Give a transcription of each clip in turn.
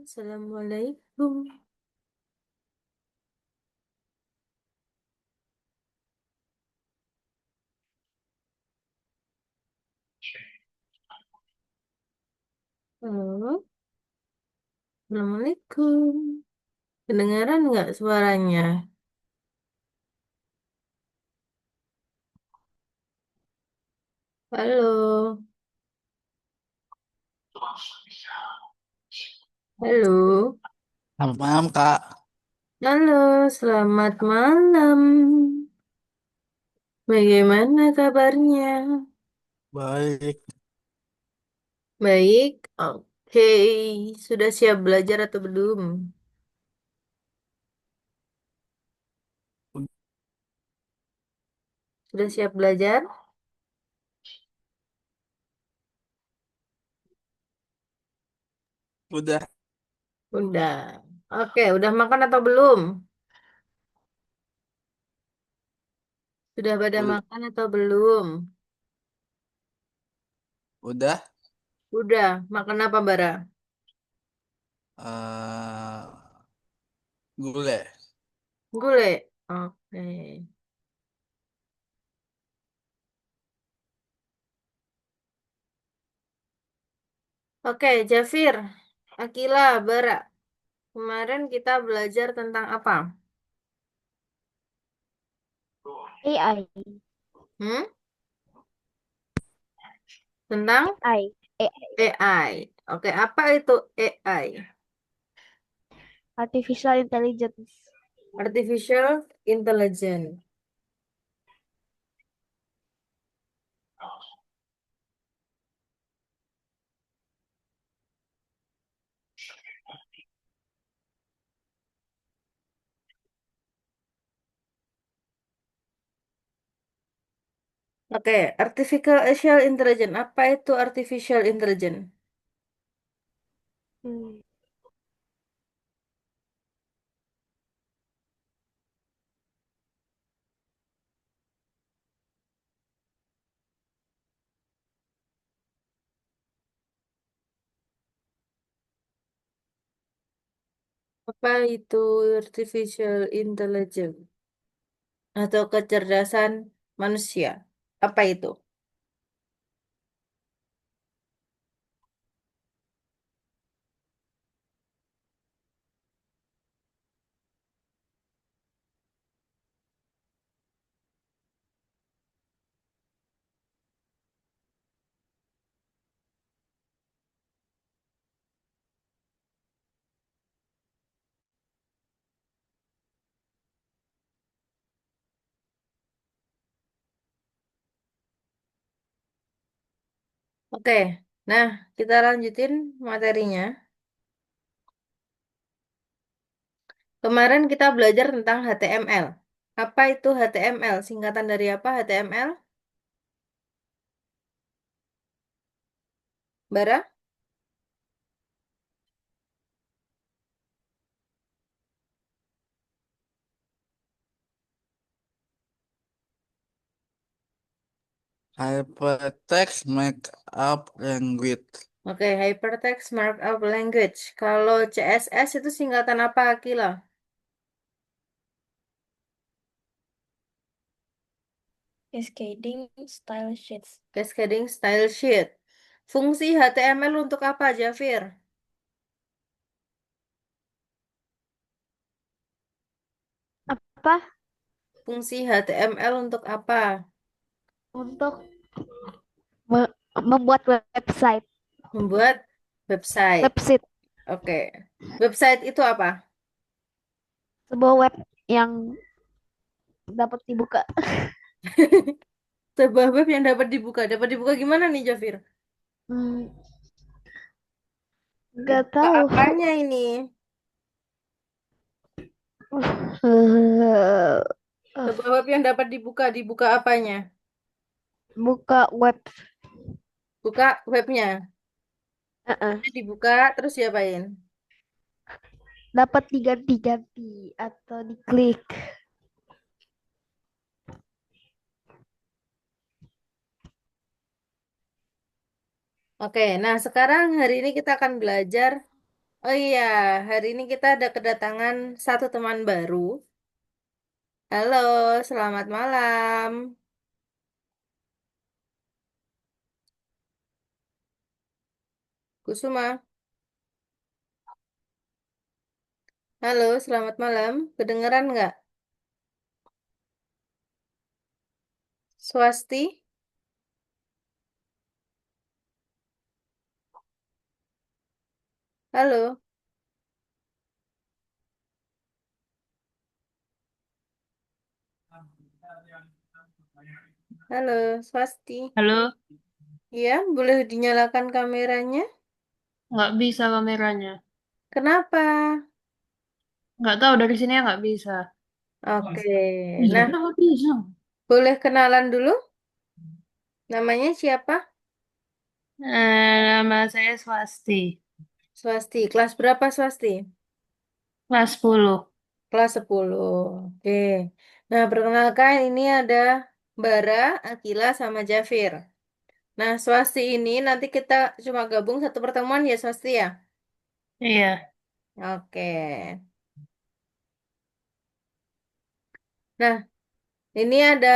Assalamualaikum. Halo, Assalamualaikum. Kedengaran nggak suaranya? Halo, halo, Selamat malam, Kak. halo, selamat malam. Bagaimana kabarnya? Baik. Baik, oke. Sudah siap belajar atau belum? Sudah siap belajar? Udah, Udah. Oke, udah makan atau belum? Sudah pada ud- makan atau belum? udah. Udah. Makan apa, Bara? eh Gule. Gulai. Oke. Oke, Jafir, Akila, Bara. Kemarin kita belajar tentang apa? AI, Hmm? Tentang AI, AI, AI. Oke, apa itu AI? Artificial Intelligence. Artificial Intelligence. Oke, Artificial Intelligence. Apa itu Artificial Intelligence? Hmm. Apa itu Artificial Intelligence? Atau kecerdasan manusia? Apa itu? Oke, nah kita lanjutin materinya. Kemarin kita belajar tentang HTML. Apa itu HTML? Singkatan dari apa HTML? Bara? Hypertext Markup Language. Oke, Hypertext Markup Language. Kalau CSS itu singkatan apa, Akila? Cascading Style Sheets. Cascading Style Sheet. Fungsi HTML untuk apa, Jafir? Apa? Fungsi HTML untuk apa? Untuk membuat website. Membuat website. Website. Oke. Website itu apa? Sebuah web yang dapat dibuka. Sebuah web yang dapat dibuka. Dapat dibuka gimana nih, Jafir? Hmm, nggak Dibuka tahu. apanya ini? Eh, Sebuah web yang dapat dibuka. Dibuka apanya? buka web. Buka webnya. Uh-uh. Dibuka, terus diapain? Dapat diganti-ganti atau diklik. Oke, nah sekarang hari ini kita akan belajar Oh iya, hari ini kita ada kedatangan satu teman baru. Halo, selamat malam. Kusuma. Halo, selamat malam. Kedengeran nggak? Swasti? Halo, halo, Swasti. Halo, Iya, boleh dinyalakan kameranya? nggak bisa kameranya. Kenapa? Nggak tahu dari sini ya nggak bisa. Oke, Iya, nah, kenapa bisa? boleh kenalan dulu? Namanya siapa? Nama saya Swasti, Swasti. Kelas berapa, Swasti? kelas 10. Kelas 10. Oke. Nah, perkenalkan ini ada Bara, Akila, sama Jafir. Nah, Swasti ini nanti kita cuma gabung satu pertemuan ya, Swasti ya? Iya, Oke. Nah, ini ada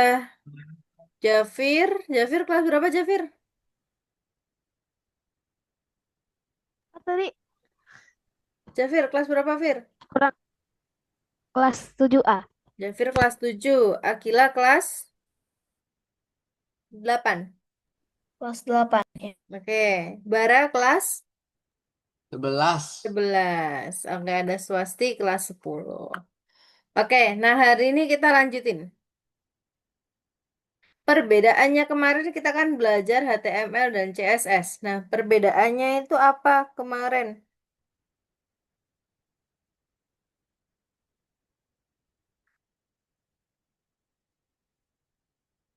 Jafir. Jafir kelas berapa, Jafir? Ah, tadi Jafir kelas berapa, Fir? kurang kelas 7A. Jafir kelas 7. Akila kelas 8. Kelas 8 ya. Oke. Bara kelas 11. 11. Oke, ada Swasti kelas 10. Oke, nah hari ini kita lanjutin. Perbedaannya kemarin kita kan belajar HTML dan CSS. Nah, perbedaannya itu apa kemarin?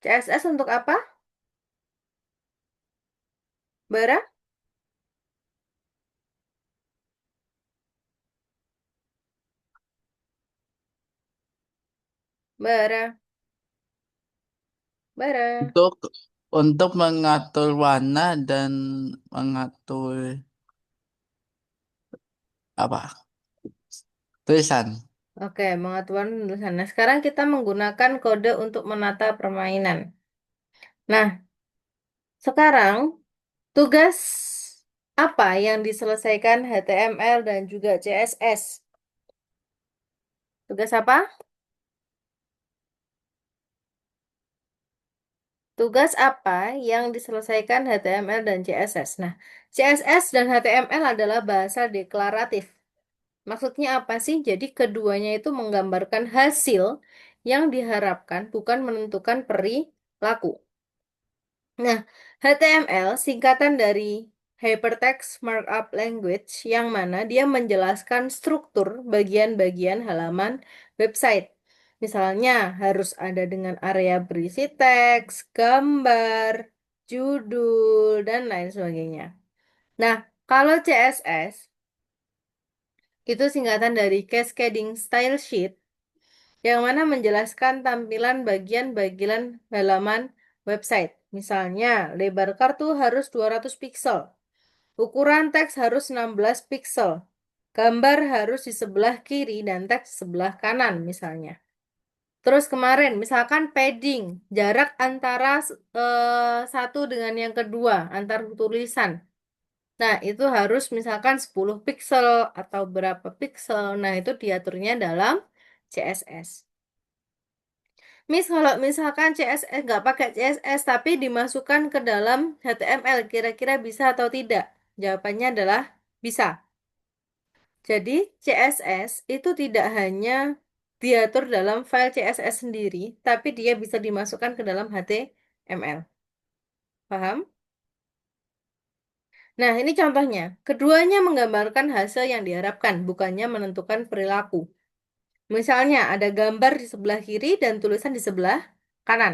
CSS untuk apa? Bara? Bara? Bara? Untuk mengatur warna dan mengatur apa? Tulisan. Oke, pengaturan tulisan. Nah, sekarang kita menggunakan kode untuk menata permainan. Nah, sekarang tugas apa yang diselesaikan HTML dan juga CSS? Tugas apa? Tugas apa yang diselesaikan HTML dan CSS? Nah, CSS dan HTML adalah bahasa deklaratif. Maksudnya apa sih? Jadi keduanya itu menggambarkan hasil yang diharapkan, bukan menentukan perilaku. Nah, HTML singkatan dari Hypertext Markup Language yang mana dia menjelaskan struktur bagian-bagian halaman website. Misalnya harus ada dengan area berisi teks, gambar, judul, dan lain sebagainya. Nah, kalau CSS itu singkatan dari Cascading Style Sheet yang mana menjelaskan tampilan bagian-bagian halaman website. Misalnya, lebar kartu harus 200 piksel, ukuran teks harus 16 piksel, gambar harus di sebelah kiri dan teks di sebelah kanan misalnya. Terus kemarin, misalkan padding, jarak antara satu dengan yang kedua, antar tulisan. Nah, itu harus misalkan 10 piksel atau berapa piksel. Nah, itu diaturnya dalam CSS. Miss, kalau misalkan CSS nggak pakai CSS tapi dimasukkan ke dalam HTML, kira-kira bisa atau tidak? Jawabannya adalah bisa. Jadi CSS itu tidak hanya diatur dalam file CSS sendiri, tapi dia bisa dimasukkan ke dalam HTML. Paham? Nah, ini contohnya. Keduanya menggambarkan hasil yang diharapkan, bukannya menentukan perilaku. Misalnya, ada gambar di sebelah kiri dan tulisan di sebelah kanan.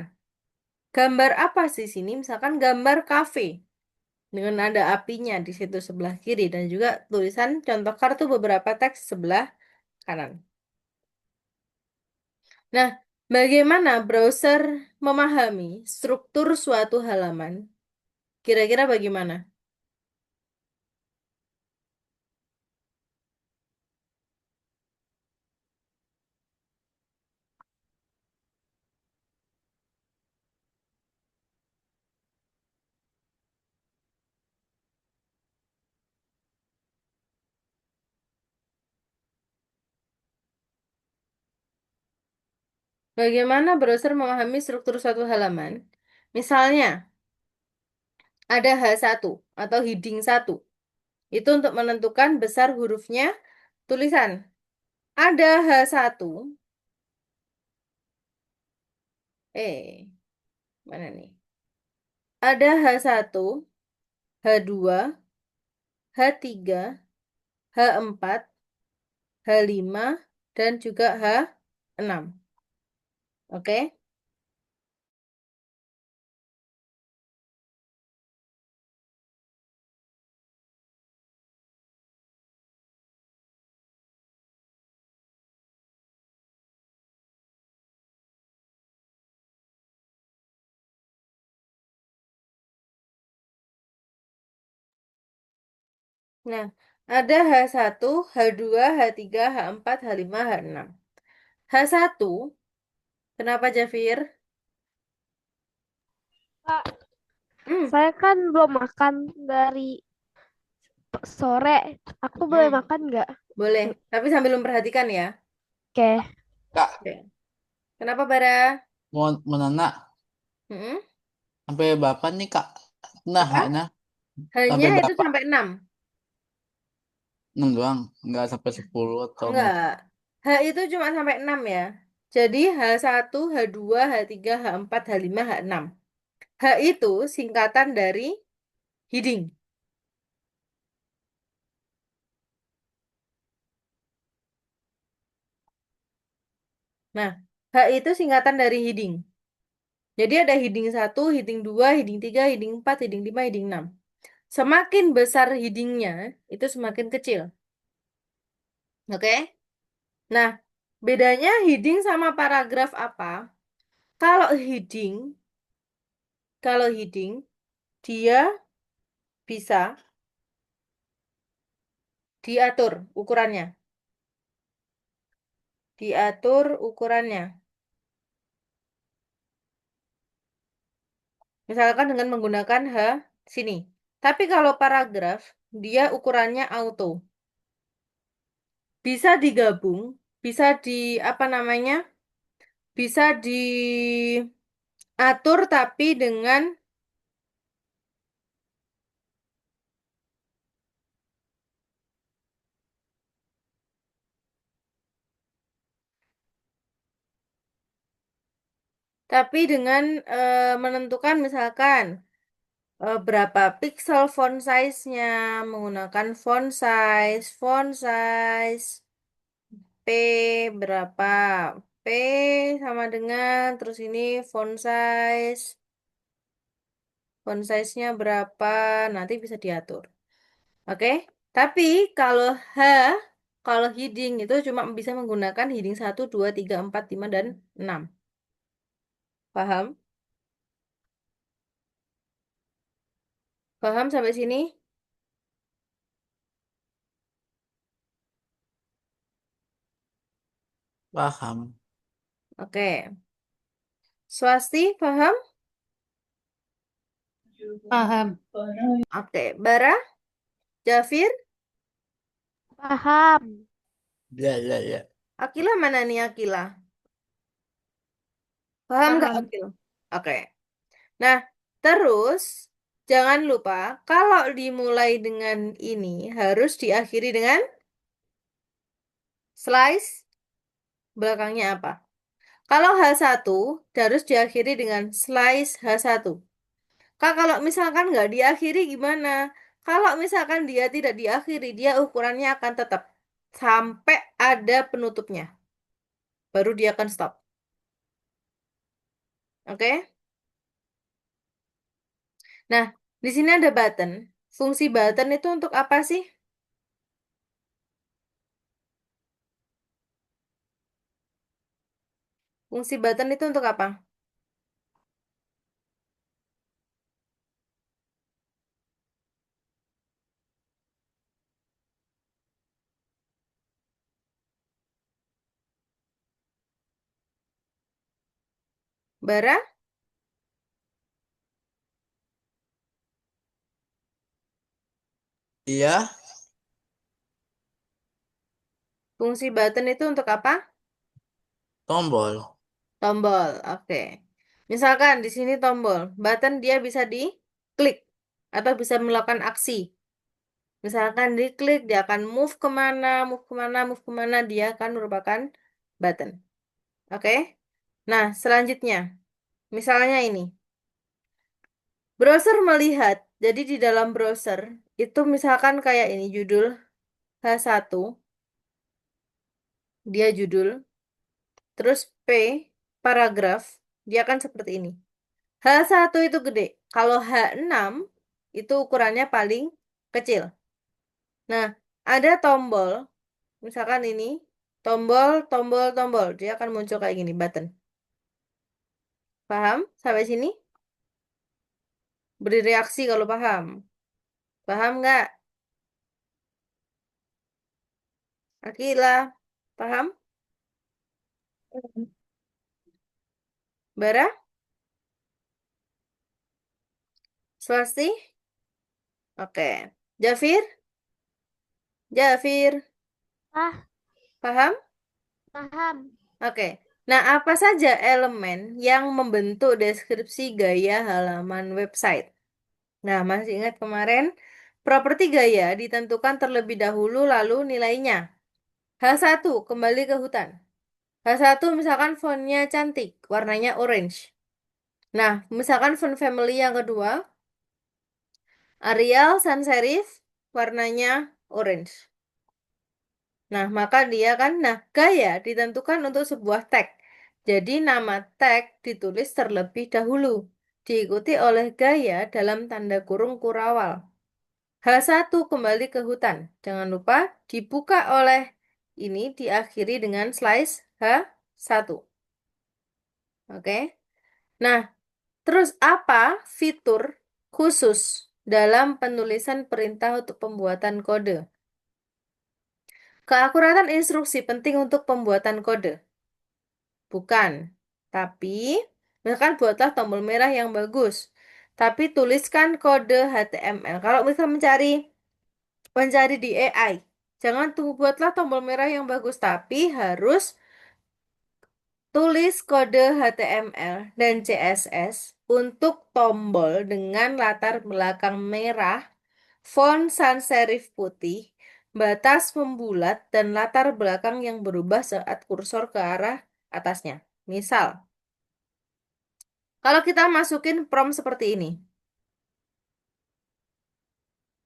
Gambar apa sih sini? Misalkan gambar kafe dengan ada apinya di situ sebelah kiri dan juga tulisan contoh kartu beberapa teks sebelah kanan. Nah, bagaimana browser memahami struktur suatu halaman? Kira-kira bagaimana? Bagaimana browser memahami struktur suatu halaman? Misalnya, ada H1 atau heading 1. Itu untuk menentukan besar hurufnya tulisan. Ada H1. Mana nih? Ada H1, H2, H3, H4, H5, dan juga H6. Oke? Nah, ada H1, H2, H3, H4, H5, H6. H1, kenapa Jafir? Kak, Hmm, saya kan belum makan dari sore. Aku boleh hmm, makan nggak? boleh. Tapi sambil memperhatikan ya. Oke. Kak, Oke. Kenapa Bara? mau nanya Hmm, sampai berapa nih Kak? Nah, apa? nah, Hanya sampai itu berapa? sampai 6. 6 doang, nggak sampai 10 atau Enggak. H itu cuma sampai 6 ya. Jadi H1, H2, H3, H4, H5, H6. H itu singkatan dari heading. Nah, H itu singkatan dari heading. Jadi ada heading 1, heading 2, heading 3, heading 4, heading 5, heading 6. Semakin besar headingnya, itu semakin kecil. Oke? Nah, bedanya heading sama paragraf apa? Kalau heading, kalau heading, dia bisa diatur ukurannya. Diatur ukurannya. Misalkan dengan menggunakan sini. Tapi kalau paragraf, dia ukurannya auto. Bisa digabung, bisa di apa namanya? Bisa diatur tapi dengan menentukan misalkan berapa pixel font size-nya, menggunakan font size P berapa? P sama dengan terus ini font size-nya berapa? Nanti bisa diatur. Oke? Tapi kalau H, kalau heading itu cuma bisa menggunakan heading 1, 2, 3, 4, 5 dan 6. Paham? Paham sampai sini? paham. Oke. Swasti, paham? Paham. Oke. Bara, Jafir, Paham. Ya, ya, ya. Akila mana nih Akila? Paham nggak Paham. Akila? Oke. Nah, terus jangan lupa kalau dimulai dengan ini harus diakhiri dengan slice belakangnya apa? Kalau H1 harus diakhiri dengan slice H1. Kak, kalau misalkan nggak diakhiri gimana? Kalau misalkan dia tidak diakhiri, dia ukurannya akan tetap sampai ada penutupnya. Baru dia akan stop. Oke? Nah, di sini ada button. Fungsi button itu untuk apa sih? Fungsi button itu untuk apa? Bara? Iya, Fungsi button itu untuk apa? tombol. Tombol, oke. Misalkan di sini tombol, button dia bisa diklik atau bisa melakukan aksi. Misalkan diklik, dia akan move kemana, move kemana, move kemana, dia akan merupakan button. Oke? Nah, selanjutnya, misalnya ini. Browser melihat, jadi di dalam browser, itu misalkan kayak ini, judul H1, dia judul, terus P, paragraf, dia akan seperti ini. H1 itu gede. Kalau H6 itu ukurannya paling kecil. Nah, ada tombol, misalkan ini, tombol, tombol, tombol. Dia akan muncul kayak gini, button. Paham? Sampai sini? Beri reaksi kalau paham. Paham nggak? Akila, paham? Bara? Swasti? Oke. Jafir? Jafir, Ah, paham? paham. Oke. Nah, apa saja elemen yang membentuk deskripsi gaya halaman website? Nah, masih ingat kemarin? Properti gaya ditentukan terlebih dahulu lalu nilainya. H1, kembali ke hutan. H1 misalkan fontnya cantik, warnanya orange. Nah, misalkan font family yang kedua, Arial sans serif, warnanya orange. Nah, maka dia kan, nah, gaya ditentukan untuk sebuah tag. Jadi nama tag ditulis terlebih dahulu, diikuti oleh gaya dalam tanda kurung kurawal. H1 kembali ke hutan. Jangan lupa dibuka oleh ini diakhiri dengan slice H1. Oke. Nah, terus apa fitur khusus dalam penulisan perintah untuk pembuatan kode? Keakuratan instruksi penting untuk pembuatan kode. Bukan. Tapi, misalkan buatlah tombol merah yang bagus. Tapi tuliskan kode HTML. Kalau misal mencari di AI, jangan tunggu buatlah tombol merah yang bagus, tapi harus tulis kode HTML dan CSS untuk tombol dengan latar belakang merah, font sans serif putih, batas membulat, dan latar belakang yang berubah saat kursor ke arah atasnya. Misal, kalau kita masukin prompt seperti ini,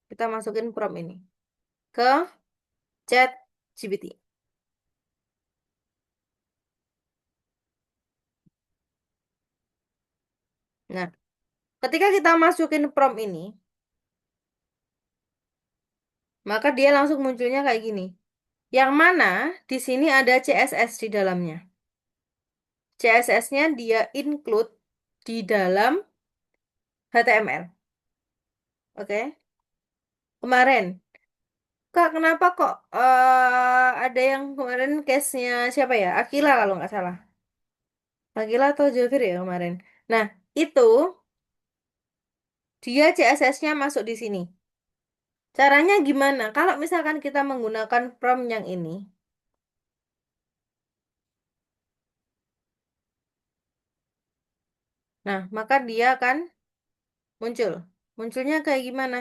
kita masukin prompt ini ke chat GPT. Nah, ketika kita masukin prompt ini, maka dia langsung munculnya kayak gini. Yang mana di sini ada CSS di dalamnya. CSS-nya dia include di dalam HTML. Oke. Kemarin, Kak, kenapa kok ada yang kemarin case-nya siapa ya? Akila kalau nggak salah. Akila atau Jafir ya kemarin. Nah, itu dia CSS-nya masuk di sini. Caranya gimana? Kalau misalkan kita menggunakan prompt yang ini, nah, maka dia akan muncul. Munculnya kayak gimana?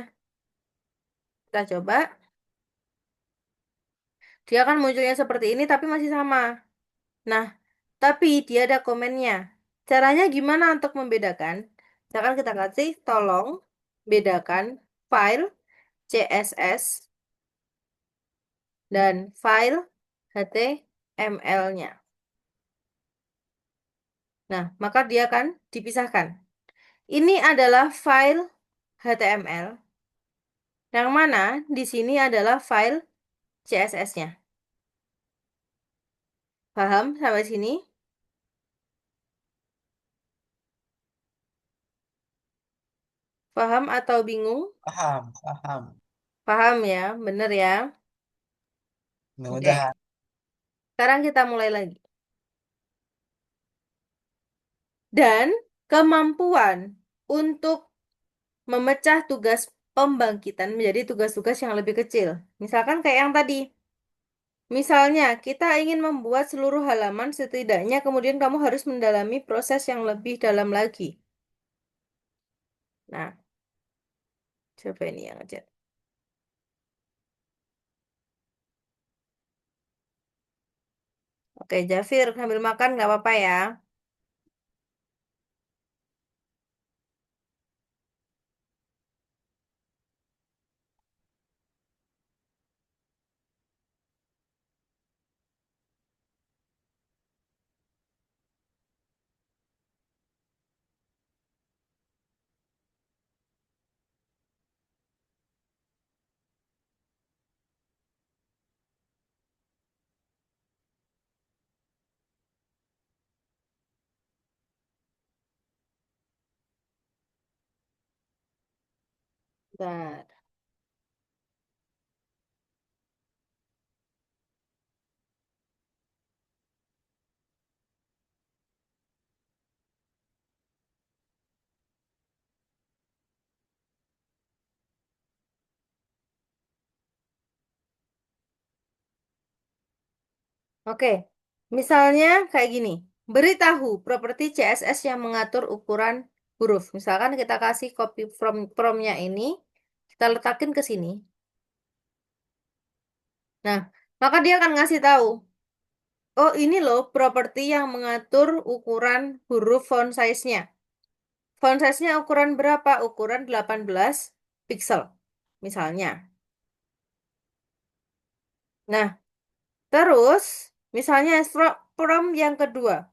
Kita coba. Dia akan munculnya seperti ini, tapi masih sama. Nah, tapi dia ada komennya. Caranya gimana untuk membedakan? Misalkan kita kasih, tolong bedakan file CSS dan file HTML-nya. Nah, maka dia akan dipisahkan. Ini adalah file HTML, yang mana di sini adalah file CSS-nya. Paham sampai sini? Paham atau bingung? Paham, paham. Paham ya, bener ya. Oke, Mudah-mudahan. sekarang kita mulai lagi. Dan kemampuan untuk memecah tugas pembangkitan menjadi tugas-tugas yang lebih kecil. Misalkan kayak yang tadi. Misalnya, kita ingin membuat seluruh halaman setidaknya, kemudian kamu harus mendalami proses yang lebih dalam lagi. Nah, coba ini yang aja. Oke, Jafir, sambil makan nggak apa-apa ya. Bentar. Oke, misalnya kayak gini. Beritahu properti CSS yang mengatur ukuran huruf. Misalkan kita kasih copy from-nya ini, kita letakin ke sini. Nah, maka dia akan ngasih tahu, oh ini loh properti yang mengatur ukuran huruf font size-nya. Font size-nya ukuran berapa? Ukuran 18 pixel, misalnya. Nah, terus, misalnya from yang kedua.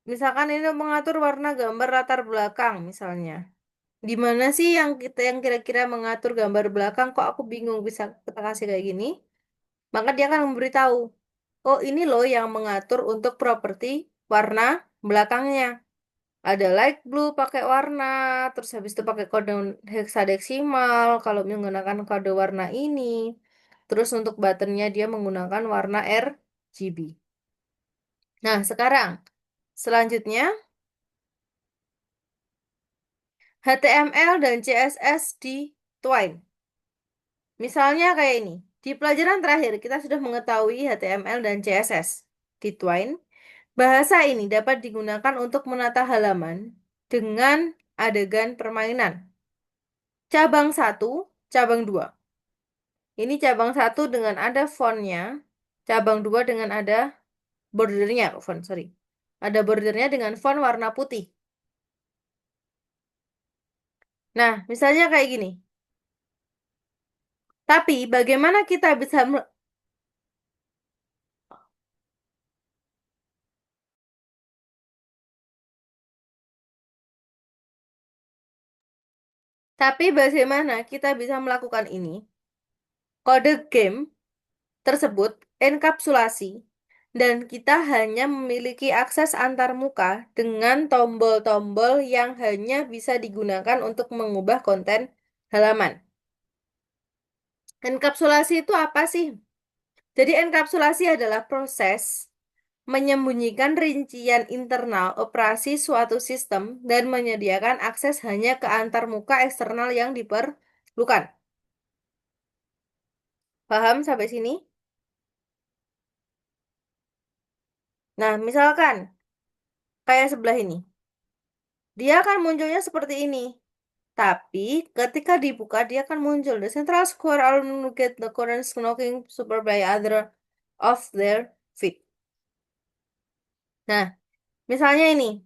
Misalkan ini mengatur warna gambar latar belakang, misalnya. Di mana sih yang kira-kira mengatur gambar belakang? Kok aku bingung bisa kita kasih kayak gini? Maka dia akan memberitahu, oh ini loh yang mengatur untuk properti warna belakangnya. Ada light blue pakai warna, terus habis itu pakai kode heksadesimal kalau menggunakan kode warna ini. Terus untuk buttonnya dia menggunakan warna RGB. Nah, sekarang selanjutnya HTML dan CSS di Twine. Misalnya kayak ini. Di pelajaran terakhir kita sudah mengetahui HTML dan CSS. Di Twine, bahasa ini dapat digunakan untuk menata halaman dengan adegan permainan. Cabang 1, cabang 2. Ini cabang 1 dengan ada fontnya, cabang 2 dengan ada bordernya, sorry. Ada bordernya dengan font warna putih. Nah, misalnya kayak gini. Tapi bagaimana kita bisa Tapi bagaimana kita bisa melakukan ini? Kode game tersebut enkapsulasi dan kita hanya memiliki akses antar muka dengan tombol-tombol yang hanya bisa digunakan untuk mengubah konten halaman. Enkapsulasi itu apa sih? Jadi enkapsulasi adalah proses menyembunyikan rincian internal operasi suatu sistem dan menyediakan akses hanya ke antarmuka eksternal yang diperlukan. Paham sampai sini? Nah, misalkan kayak sebelah ini. Dia akan munculnya seperti ini. Tapi ketika dibuka dia akan muncul the central square alone get the current knocking super by other of their feet. Nah, misalnya ini.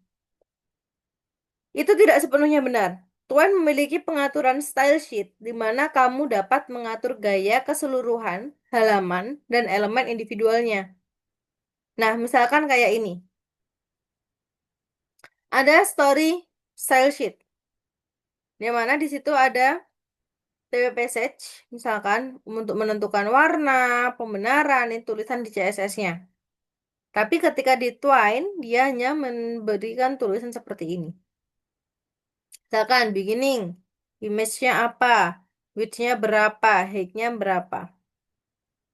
Itu tidak sepenuhnya benar. Tuan memiliki pengaturan style sheet di mana kamu dapat mengatur gaya keseluruhan halaman dan elemen individualnya. Nah, misalkan kayak ini. Ada story style sheet. Di mana di situ ada TP passage, misalkan untuk menentukan warna, pembenaran, ini tulisan di CSS-nya. Tapi ketika di Twine, dia hanya memberikan tulisan seperti ini. Misalkan beginning, image-nya apa, width-nya berapa, height-nya berapa.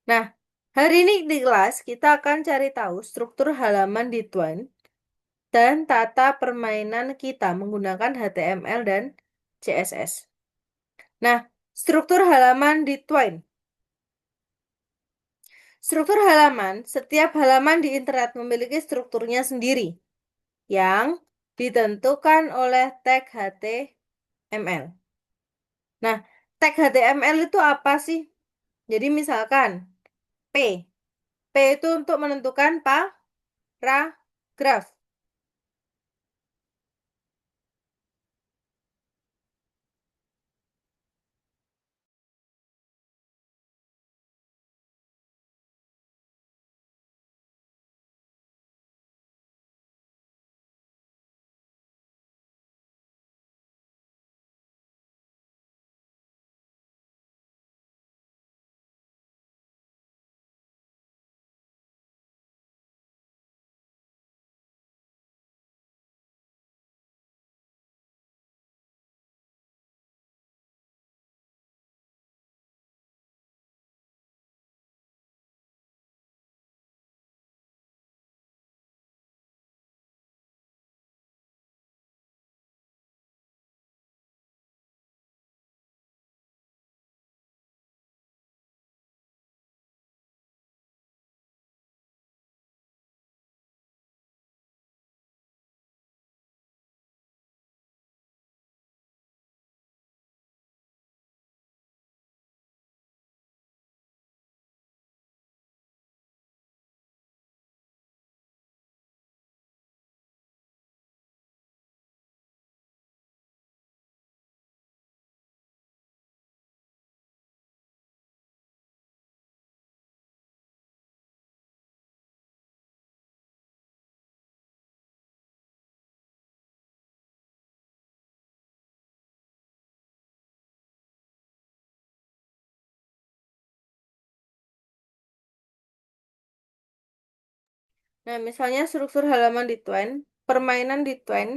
Nah, hari ini di kelas kita akan cari tahu struktur halaman di Twine dan tata permainan kita menggunakan HTML dan CSS. Nah, struktur halaman di Twine. Struktur halaman, setiap halaman di internet memiliki strukturnya sendiri yang ditentukan oleh tag HTML. Nah, tag HTML itu apa sih? Jadi misalkan P. P itu untuk menentukan paragraf. Nah, misalnya struktur halaman di Twain, permainan di Twain.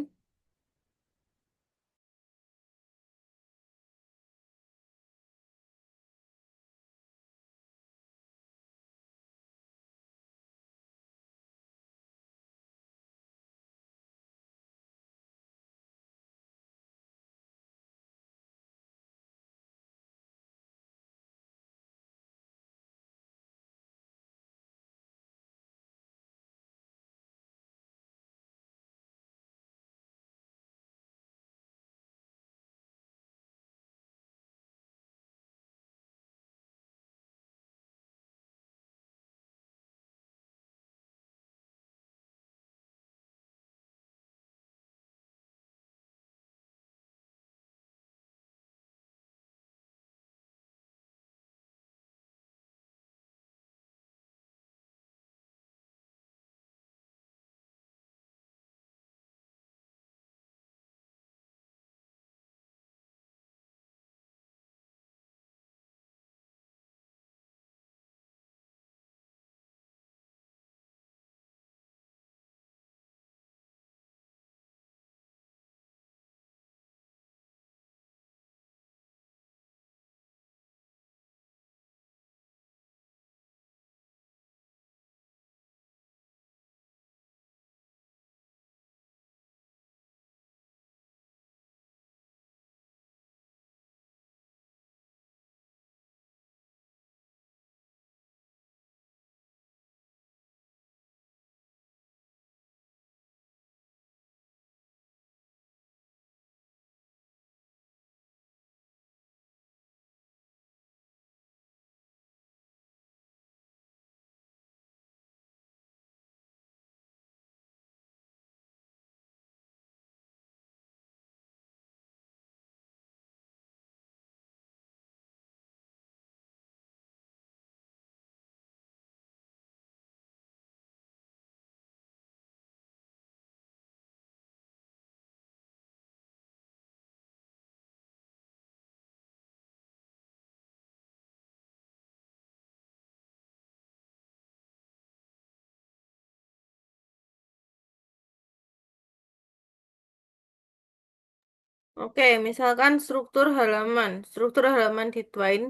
Oke, misalkan struktur halaman. Struktur halaman di Twain.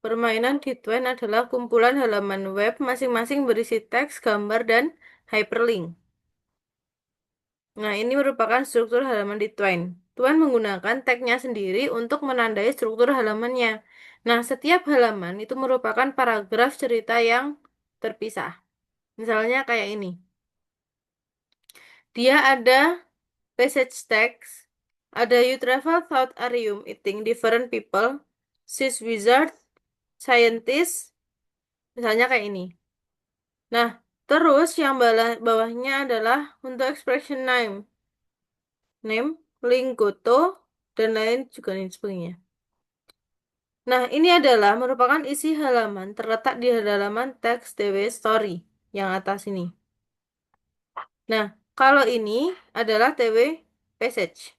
Permainan di Twain adalah kumpulan halaman web masing-masing berisi teks, gambar, dan hyperlink. Nah, ini merupakan struktur halaman di Twain. Twain menggunakan tagnya sendiri untuk menandai struktur halamannya. Nah, setiap halaman itu merupakan paragraf cerita yang terpisah. Misalnya kayak ini. Dia ada passage text, ada you travel through a room eating different people, she's wizard, scientist, misalnya kayak ini. Nah, terus yang bawahnya adalah untuk expression name, link goto, dan lain juga lain sebagainya. Nah, ini adalah merupakan isi halaman terletak di halaman teks TW Story yang atas ini. Nah, kalau ini adalah TW Passage.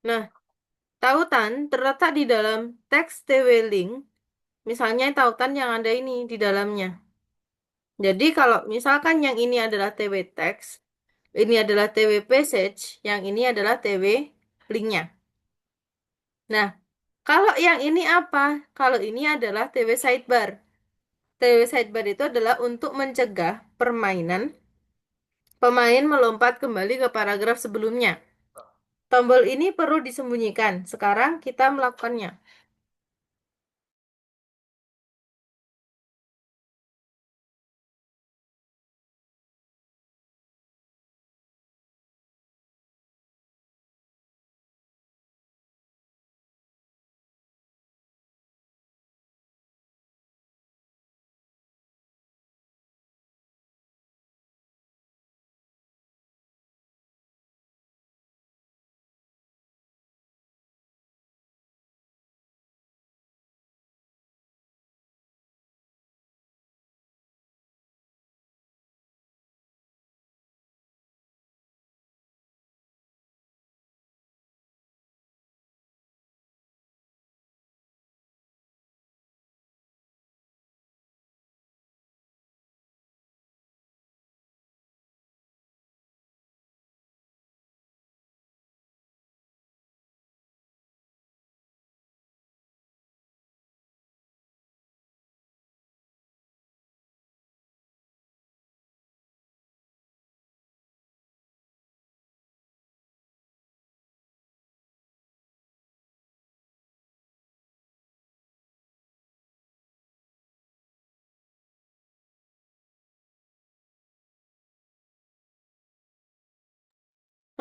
Nah, tautan terletak di dalam teks TW Link, misalnya tautan yang ada ini di dalamnya. Jadi, kalau misalkan yang ini adalah TW Text, ini adalah TW Passage, yang ini adalah TW Linknya. Nah, kalau yang ini apa? Kalau ini adalah TW Sidebar. TW sidebar itu adalah untuk mencegah pemain melompat kembali ke paragraf sebelumnya. Tombol ini perlu disembunyikan. Sekarang kita melakukannya.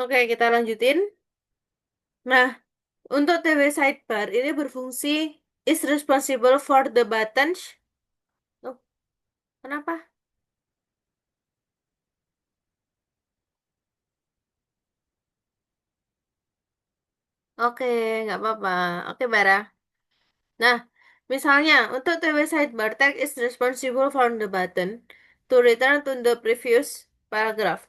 Oke, kita lanjutin. Nah, untuk TW sidebar ini berfungsi is responsible for the buttons. Oh, kenapa? Oke, nggak apa-apa. Oke, Bara. Nah, misalnya untuk TW sidebar, tag is responsible for the button to return to the previous paragraph.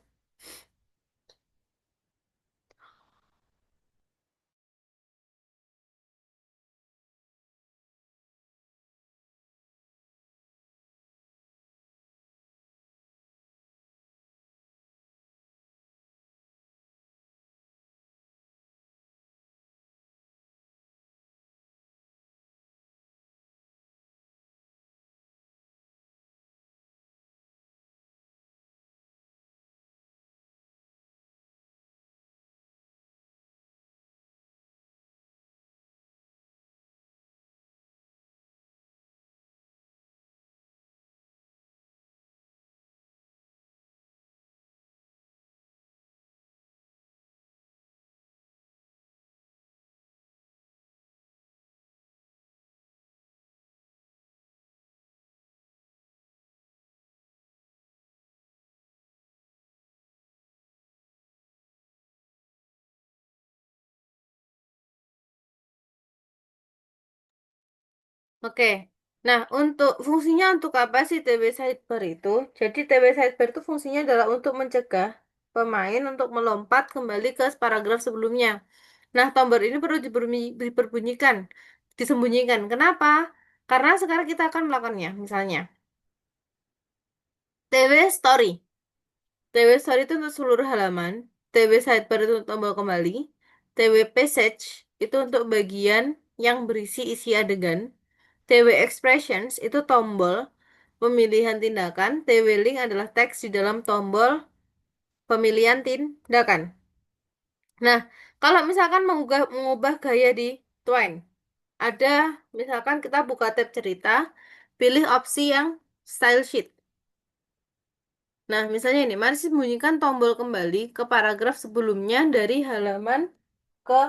Oke. Nah, fungsinya untuk apa sih TW sidebar itu? Jadi TW sidebar itu fungsinya adalah untuk mencegah pemain untuk melompat kembali ke paragraf sebelumnya. Nah, tombol ini perlu diperbunyikan, disembunyikan. Kenapa? Karena sekarang kita akan melakukannya. Misalnya, TW story. TW story itu untuk seluruh halaman. TW sidebar itu untuk tombol kembali. TW passage itu untuk bagian yang berisi isi adegan. TW expressions itu tombol pemilihan tindakan. TW link adalah teks di dalam tombol pemilihan tindakan. Nah, kalau misalkan mengubah gaya di Twine. Ada, misalkan kita buka tab cerita, pilih opsi yang style sheet. Nah, misalnya ini, mari sembunyikan tombol kembali ke paragraf sebelumnya dari halaman ke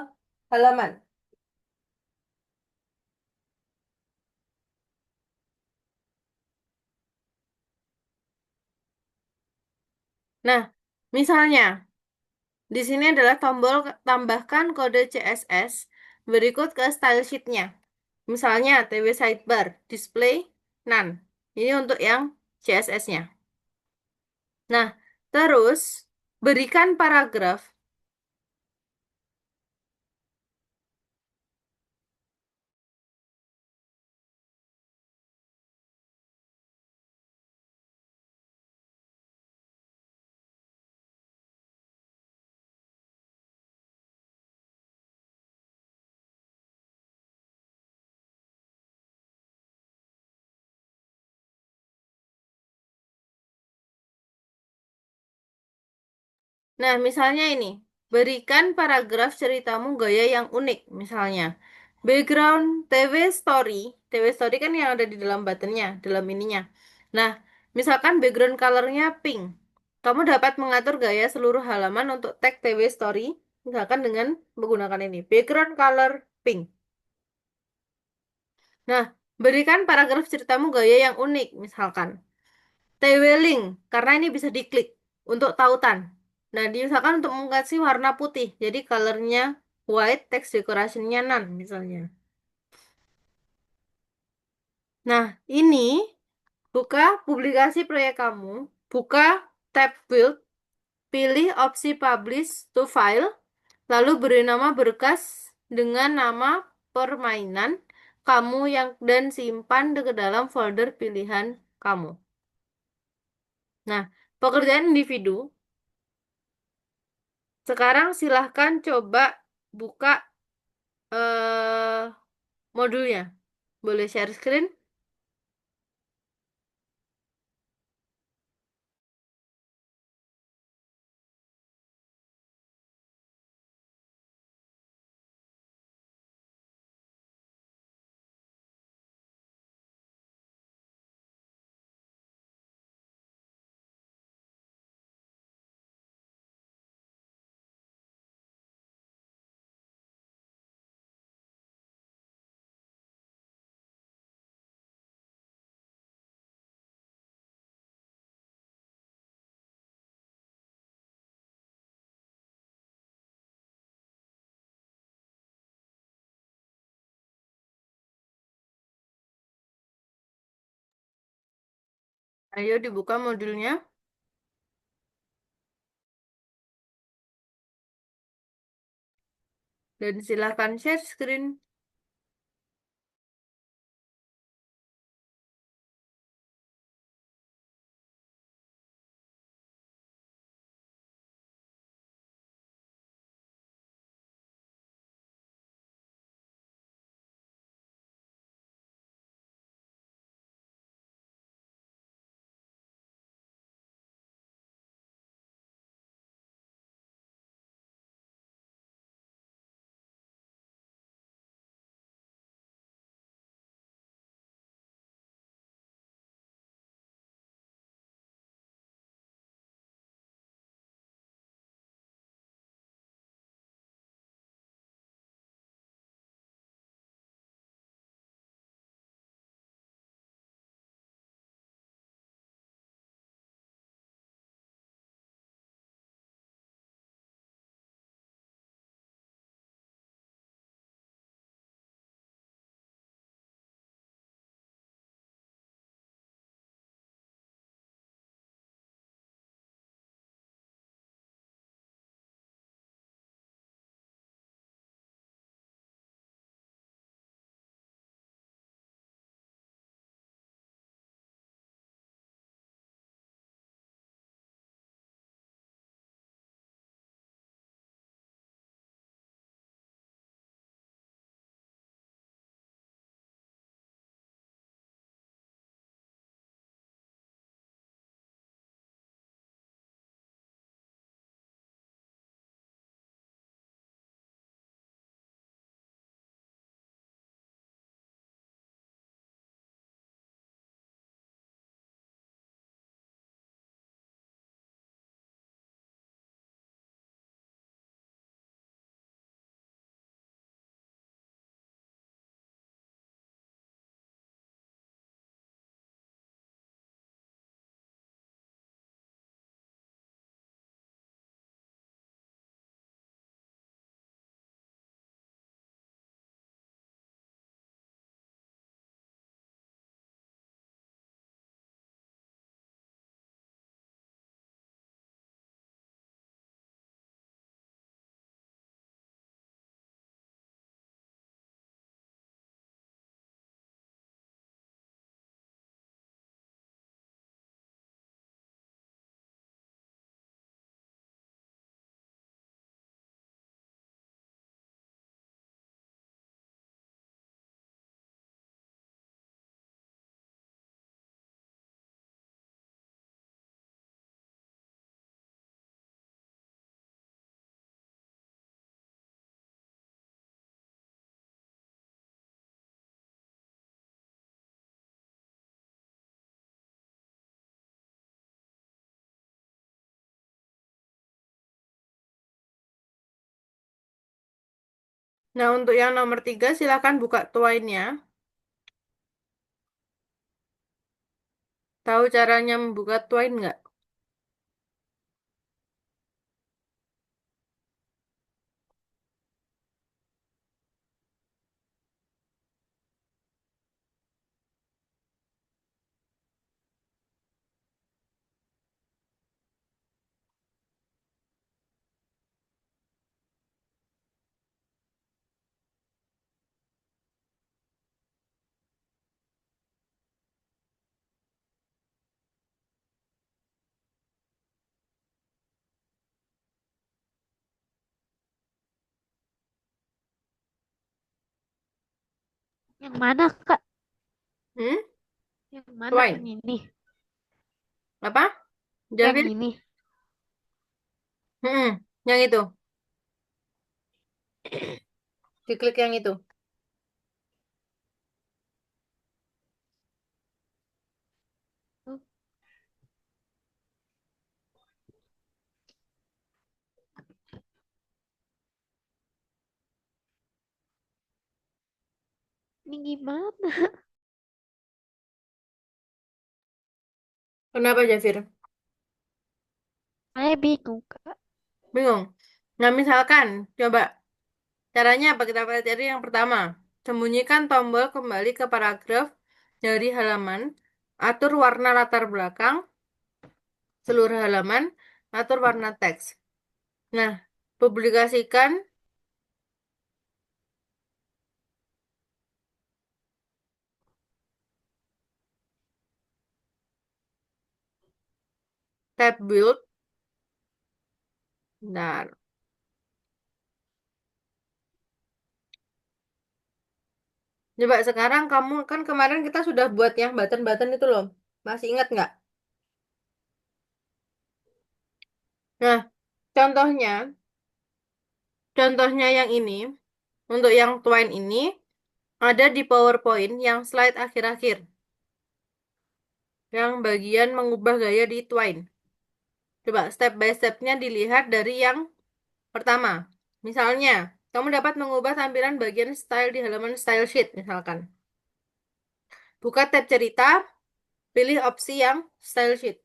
halaman. Nah, misalnya, di sini adalah tombol tambahkan kode CSS berikut ke style sheet-nya. Misalnya, TW sidebar, display, none. Ini untuk yang CSS-nya. Nah, terus berikan paragraf. Nah, misalnya ini, berikan paragraf ceritamu gaya yang unik, misalnya. Background TW Story kan yang ada di dalam buttonnya, dalam ininya. Nah, misalkan background colornya pink. Kamu dapat mengatur gaya seluruh halaman untuk tag TW Story, misalkan dengan menggunakan ini, background color pink. Nah, berikan paragraf ceritamu gaya yang unik, misalkan. TW Link, karena ini bisa diklik untuk tautan. Nah, misalkan untuk mengasih warna putih, jadi colornya white, text decoration-nya none, misalnya. Nah, ini buka publikasi proyek kamu, buka tab build, pilih opsi publish to file, lalu beri nama berkas dengan nama permainan kamu yang dan simpan ke dalam folder pilihan kamu. Nah, pekerjaan individu. Sekarang silahkan coba buka eh modulnya. Boleh share screen? Ayo dibuka modulnya dan silahkan share screen. Nah, untuk yang nomor 3, silakan buka Twine-nya. Tahu caranya membuka Twine nggak? Yang mana, Kak? Hmm? Yang mana? Yang Twine. ini. Apa? Yang Javir? ini. Hmm, yang itu. Diklik yang itu. Oh, ini gimana? Kenapa, Javir? Saya bingung, Kak. Bingung. Nah, misalkan, coba. Caranya apa? Kita pelajari yang pertama. Sembunyikan tombol kembali ke paragraf dari halaman. Atur warna latar belakang seluruh halaman. Atur warna teks. Nah, publikasikan tab build. Nah, coba sekarang kamu kan kemarin kita sudah buat yang button-button itu loh. Masih ingat nggak? Nah, contohnya, contohnya yang ini, untuk yang Twine ini, ada di PowerPoint yang slide akhir-akhir. Yang bagian mengubah gaya di Twine. Coba step by stepnya dilihat dari yang pertama. Misalnya, kamu dapat mengubah tampilan bagian style di halaman style sheet, misalkan. Buka tab cerita, pilih opsi yang style sheet.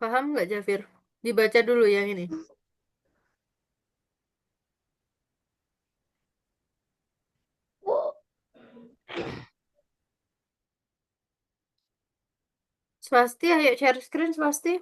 Paham nggak, Jafir? Dibaca dulu yang ini. Wow. Swasti, ayo share screen, Swasti.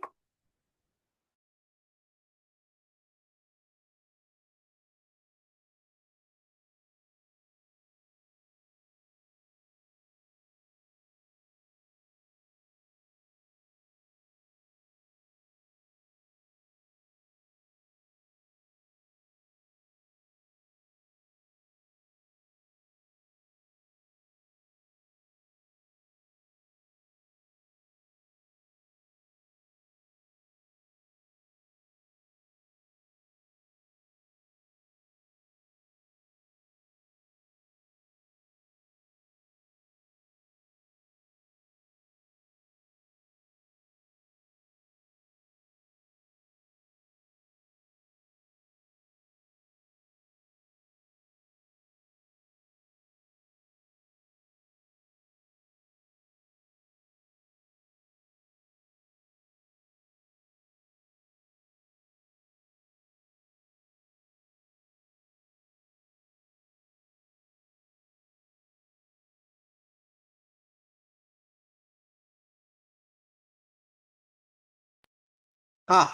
Kak,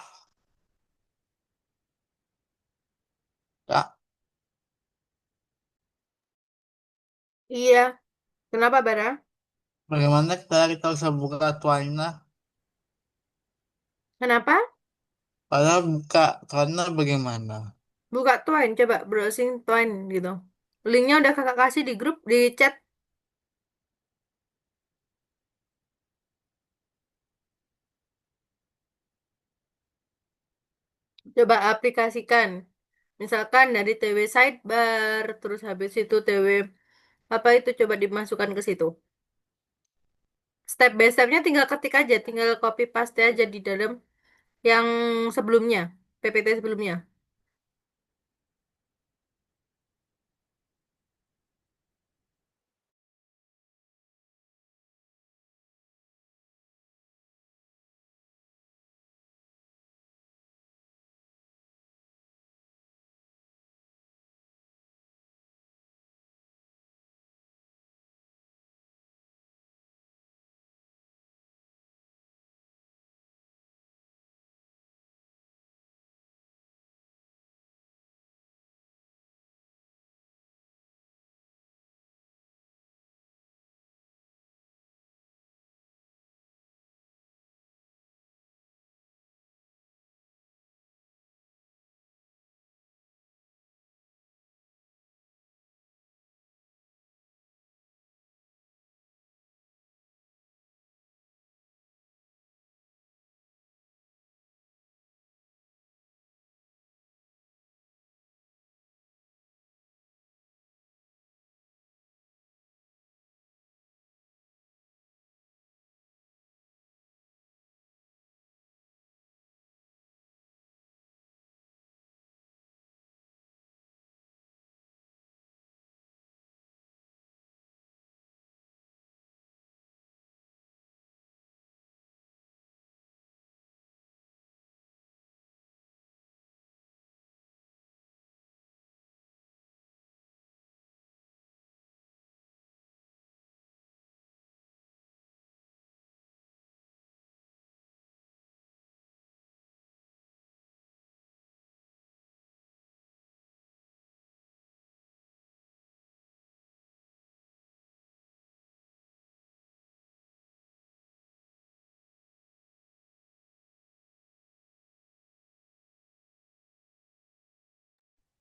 kak, Iya. Kenapa, Bara? bagaimana kita bisa buka tuannya? Kenapa? Karena buka, karena bagaimana? Buka Twine, coba browsing Twine gitu. Linknya udah kakak kasih di grup, di chat. Coba aplikasikan. Misalkan dari TW sidebar, terus habis itu TW apa itu coba dimasukkan ke situ. Step by stepnya tinggal ketik aja, tinggal copy paste aja di dalam yang sebelumnya, PPT sebelumnya.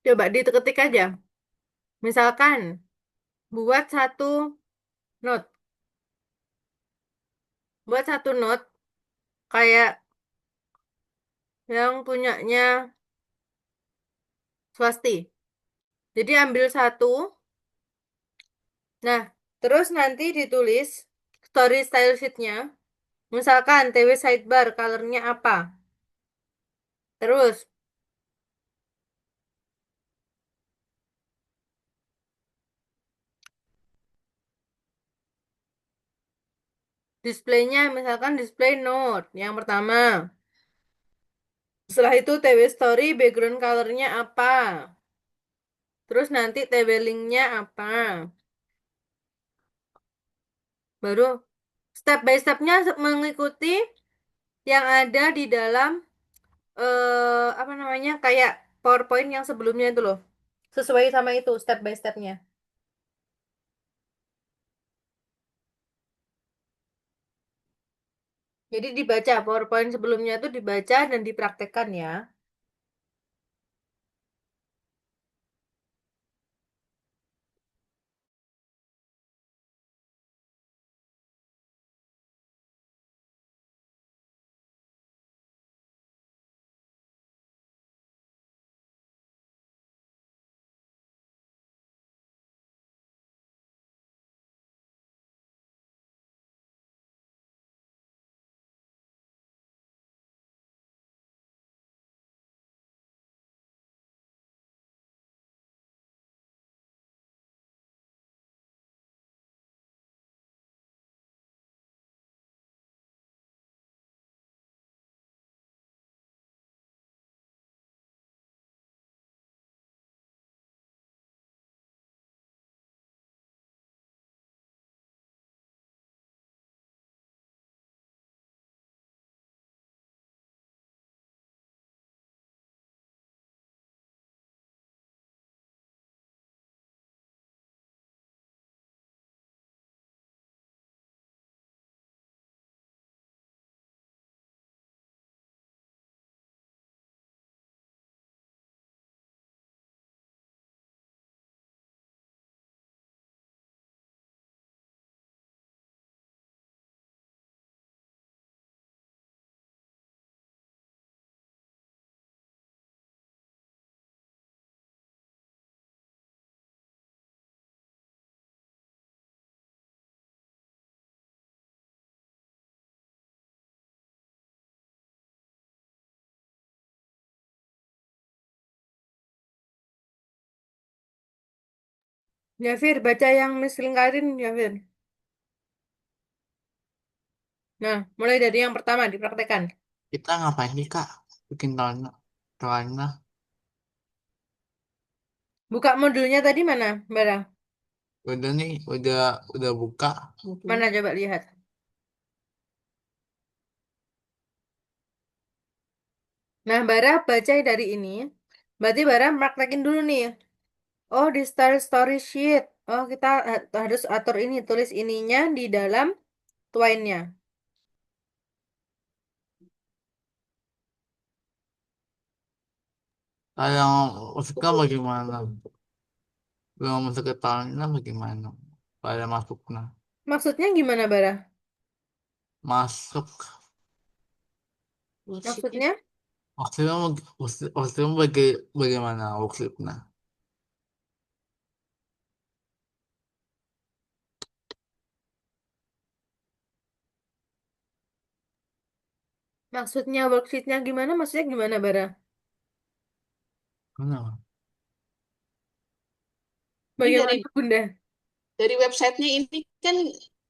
Coba diketik aja. Misalkan buat satu note, buat satu note kayak yang punyanya Swasti. Jadi ambil satu, nah terus nanti ditulis story style sheetnya. Misalkan TW sidebar, colornya apa? Terus displaynya misalkan display note yang pertama. Setelah itu TW story background colornya apa? Terus nanti TW linknya apa? Baru step by stepnya mengikuti yang ada di dalam apa namanya kayak PowerPoint yang sebelumnya itu loh. Sesuai sama itu step by stepnya. Jadi dibaca PowerPoint sebelumnya itu dibaca dan dipraktekkan ya. Jafir, baca yang Miss lingkarin, Jafir. Nah, mulai dari yang pertama dipraktekan. Kita ngapain nih Kak? Bikin celana. Celana. Buka modulnya tadi mana, Bara? Udah nih, udah buka. Mana coba lihat. Nah, Bara baca dari ini. Berarti Bara praktekin dulu nih. Oh, di story sheet. Oh, kita harus atur ini, tulis ininya di dalam twine-nya. Yang suka bagaimana? Belum masuk ke celana bagaimana? Pada masuk nah. Maksudnya gimana, Bara? Masuk. Maksudnya? Maksudnya, maksudnya bagaimana workshopnya? Maksudnya worksheet-nya gimana? Maksudnya gimana, Bara? Mana? Ini Bagaimana, Bunda? dari websitenya ini kan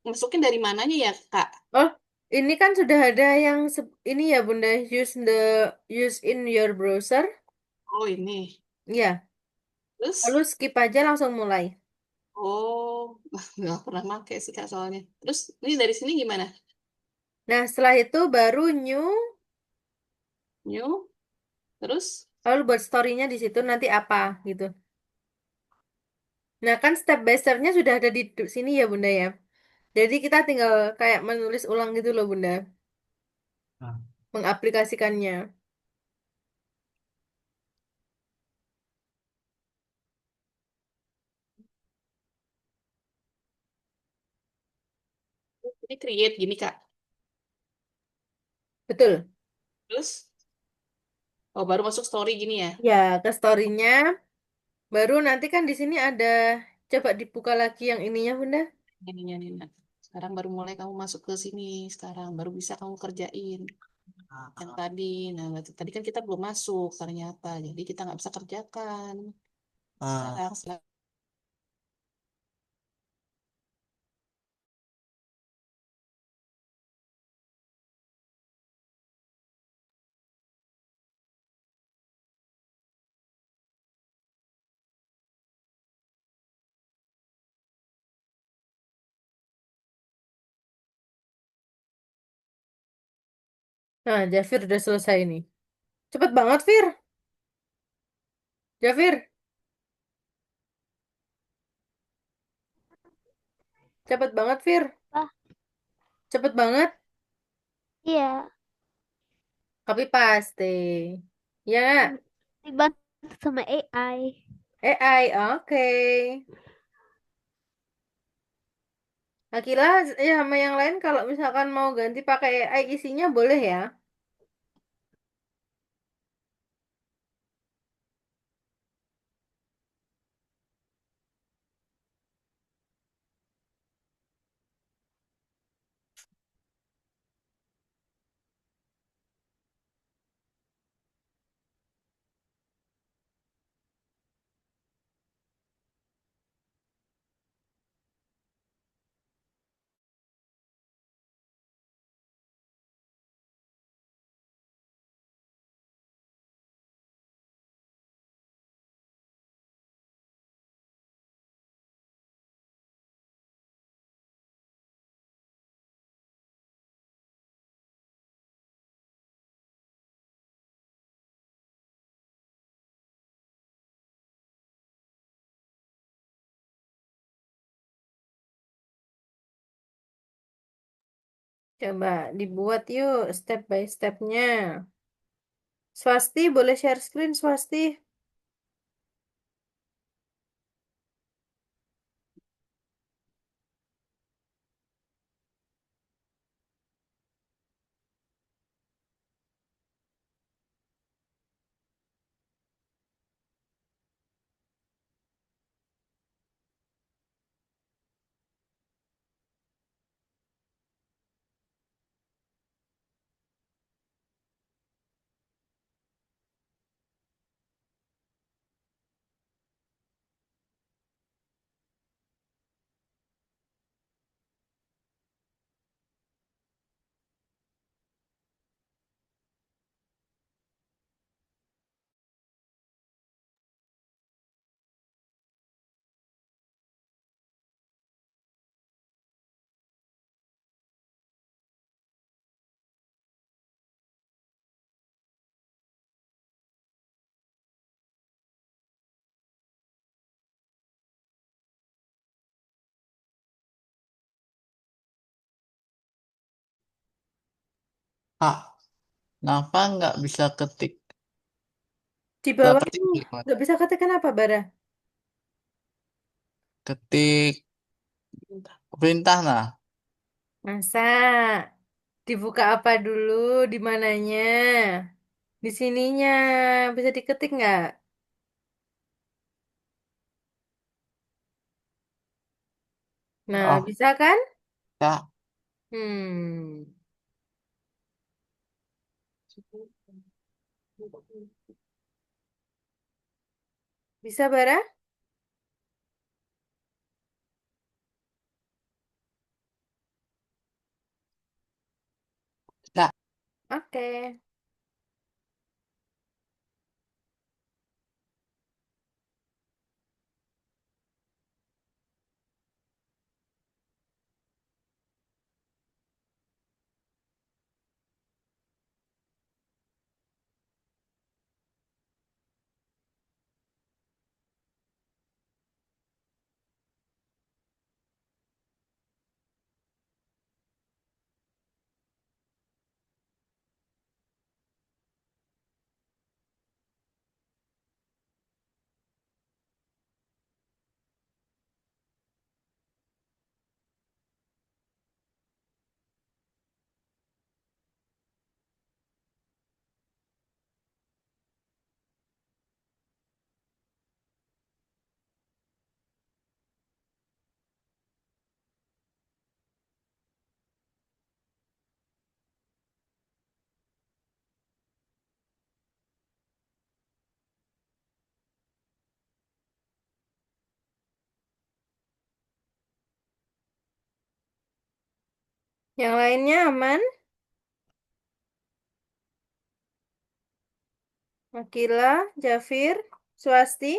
masukin dari mananya ya, Kak? Oh, ini kan sudah ada yang ini ya, Bunda. Use in your browser. Oh, ini. Ya, lalu Terus, skip aja langsung mulai. oh, nggak pernah pakai sih, Kak, soalnya. Terus, ini dari sini gimana? Nah, setelah itu baru new, New, terus, lalu buat story-nya di situ nanti apa gitu. Nah, kan step by step-nya sudah ada di sini ya, Bunda ya. Jadi kita tinggal kayak menulis ulang gitu loh, Bunda. Nah, Mengaplikasikannya. ini create gini, Kak. Betul. Terus, oh, baru masuk story gini ya. Ya, ke story-nya. Baru nanti kan di sini ada, coba dibuka lagi yang ininya, Bunda. Ini. Nah. Sekarang baru mulai kamu masuk ke sini. Sekarang baru bisa kamu kerjain yang tadi. Nah, tadi kan kita belum masuk ternyata. Jadi kita nggak bisa kerjakan. Sekarang, Nah, Jafir udah selesai nih. Cepet banget, Fir. Jafir, cepet banget, Fir. Ah, Cepet banget. iya. Copy paste. Ya nggak? Dibantu sama AI. AI, oke. Akila, ya sama yang lain kalau misalkan mau ganti pakai AI isinya boleh ya. Coba dibuat yuk step by stepnya. Swasti, boleh share screen, Swasti? Kenapa nggak bisa ketik? Di Lah, bawah ini petik, nggak bisa ketik apa, Bara? ketik perintah nah. Masa dibuka apa dulu? Di mananya? Di sininya bisa diketik nggak? Nah, Oh, bisa kan? ya. Hmm, bisa Bara? Ya. Oke. Yang lainnya aman? Akila, Jafir, Swasti?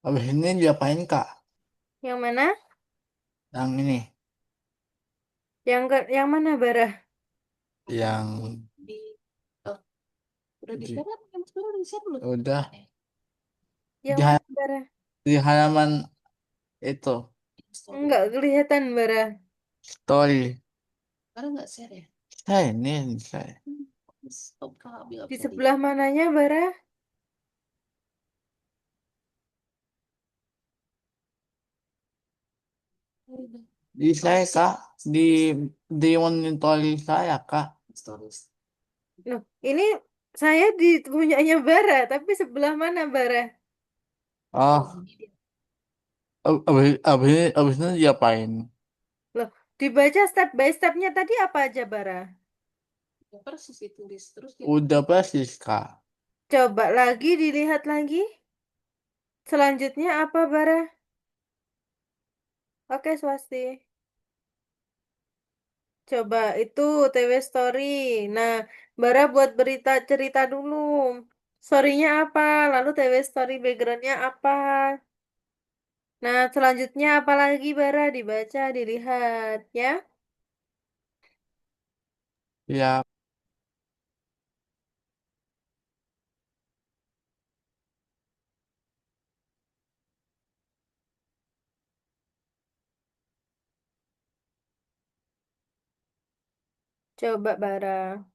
Habis ini diapain Kak? Yang mana? Yang ini, Yang mana, Bara? yang Udah Di, di-share apa? Mas Baru udah di-share belum? udah Yang di, mana, ha- Bara? di halaman itu Story. Enggak kelihatan, Bara. story. Baru nggak share ya? Ini saya. Stop Kak, nggak Di bisa sebelah mananya, Bara? Di saya kak di monitor saya kak. Stories. Loh, ini saya di punyanya Bara, tapi sebelah mana, Bara? Oh, Ini dia. abis itu diapain? Loh, dibaca step by stepnya tadi apa aja, Bara? Ya, persis ditulis terus dia Udah persis kak. Coba lagi, dilihat lagi. Selanjutnya apa, Bara? Oke, Swasti. Coba itu TW Story. Nah, Bara buat berita cerita dulu. Story-nya apa? Lalu TW Story background-nya apa? Nah, selanjutnya apa lagi, Bara? Dibaca, dilihat, ya. Ya, Coba, Bara.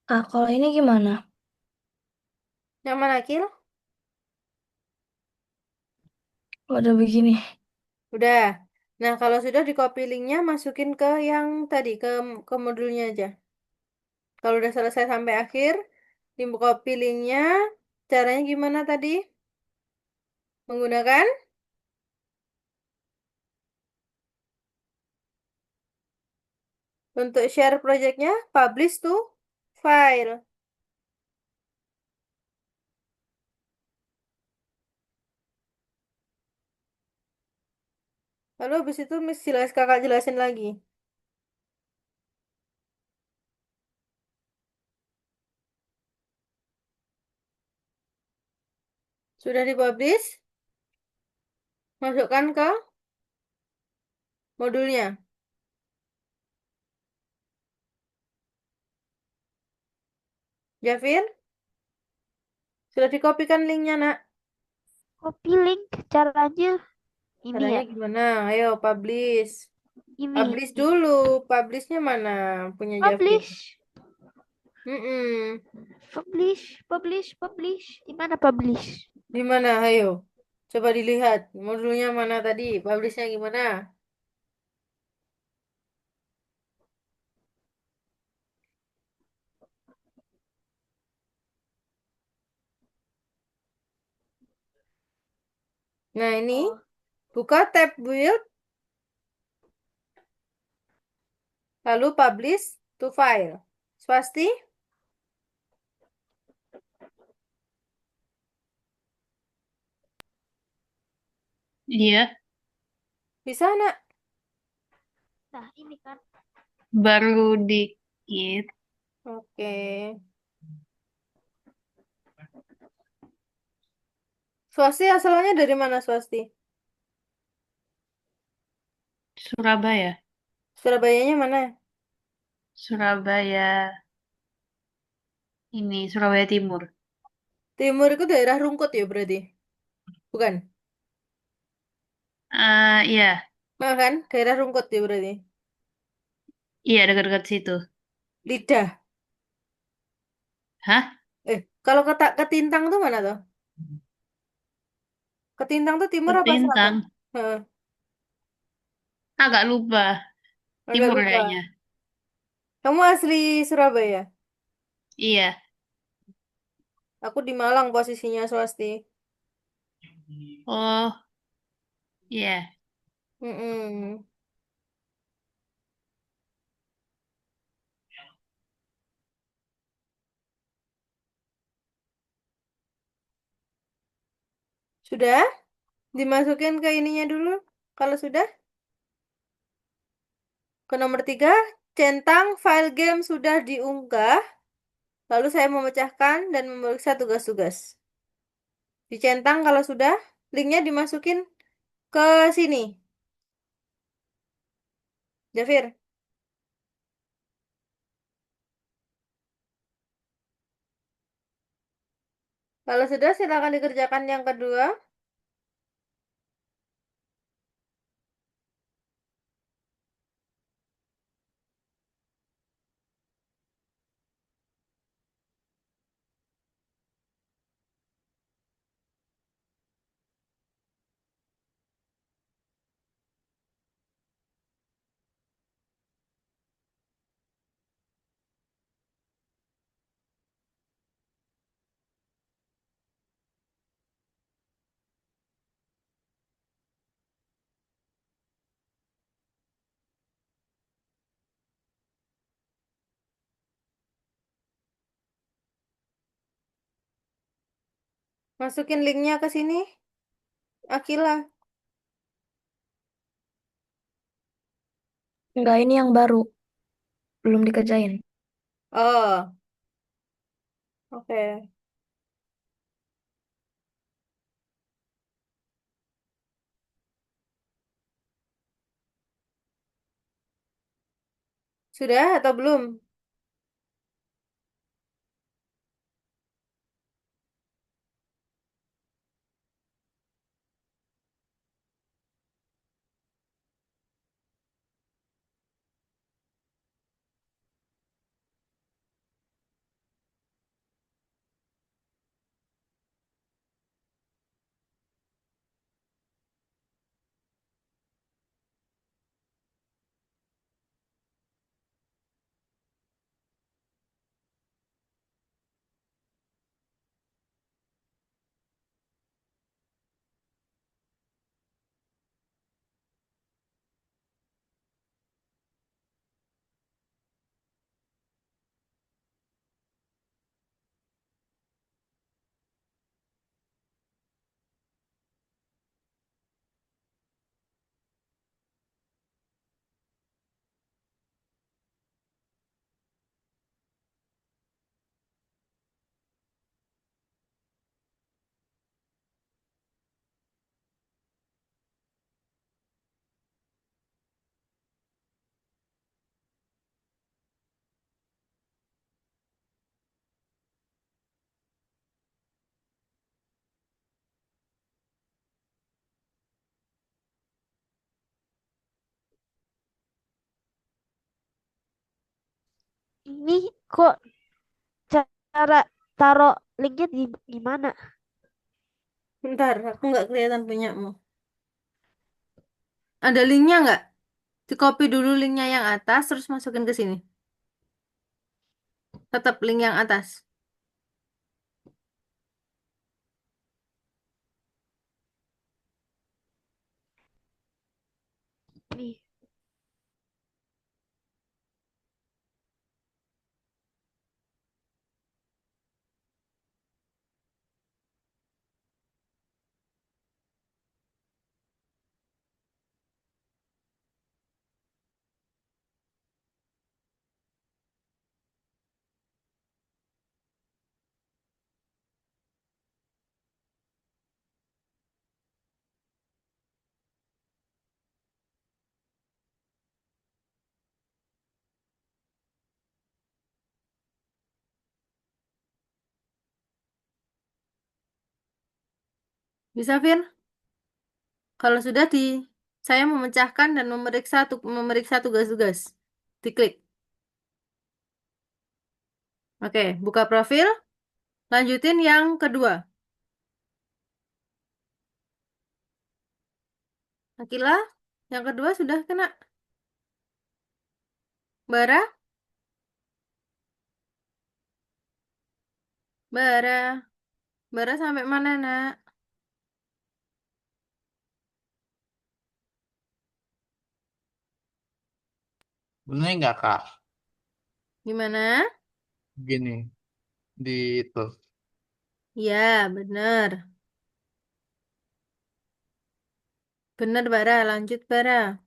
Kalau ini gimana? Yang mana, Kil? Udah begini. Udah. Nah, kalau sudah di copy linknya, masukin ke yang tadi, ke modulnya aja. Kalau udah selesai sampai akhir, di copy linknya, caranya gimana tadi? Menggunakan untuk share projectnya, publish to file. Lalu habis itu kakak jelasin lagi. Sudah dipublish, masukkan ke modulnya. Jafir, sudah dikopikan linknya, nak. Copy link caranya ini Caranya ya. gimana? Ayo, publish. Ini. Publish dulu. Publishnya mana? Punya Jafir. Publish. Mm-mm. Publish. Di mana publish? Di mana? Ayo. Coba dilihat. Modulnya mana tadi? Publishnya gimana? Nah, ini. Oh, Buka tab build. Lalu publish to file. Swasti? Iya, Bisa, nak? nah ini kan. baru dikit. Oke. Swasti asalnya dari mana, Swasti? Surabaya. Surabayanya mana? Surabaya ini, Surabaya Timur. Timur itu daerah Rungkut ya berarti? Bukan? Iya, Nah, kan? Daerah Rungkut ya berarti? iya dekat-dekat situ. Lidah. Hah? Kalau Ketintang tuh mana tuh? Ketintang tuh timur apa selatan? Ketintang. Heeh, Agak lupa. agak Timur lupa. kayaknya. Kamu asli Surabaya? Iya. Aku di Malang posisinya, Swasti. Oh, iya. Mm-mm. Sudah? Dimasukin ke ininya dulu. Kalau sudah, ke nomor 3, centang file game sudah diunggah. Lalu saya memecahkan dan memeriksa tugas-tugas. Dicentang kalau sudah, linknya dimasukin ke sini. Jafir, Kalau sudah, silakan dikerjakan yang kedua. Masukin linknya ke sini, Akila. Enggak, ini yang baru. Belum dikerjain. Oh, oke. Sudah atau belum? Ini kok cara taruh linknya di gimana? Bentar, aku nggak kelihatan punyamu. Ada linknya nggak? Di copy dulu linknya yang atas, terus masukin ke sini. Tetap link yang atas. Nih, Bisa, Fir? Kalau sudah saya memecahkan dan memeriksa tugas-tugas. Diklik. Oke, buka profil. Lanjutin yang kedua. Akila, yang kedua sudah kena. Bara, Bara, Bara sampai mana, nak? Bener nggak Kak? Gimana? Gini, di itu. Ya, bener. Bener, Bara. Lanjut, Bara.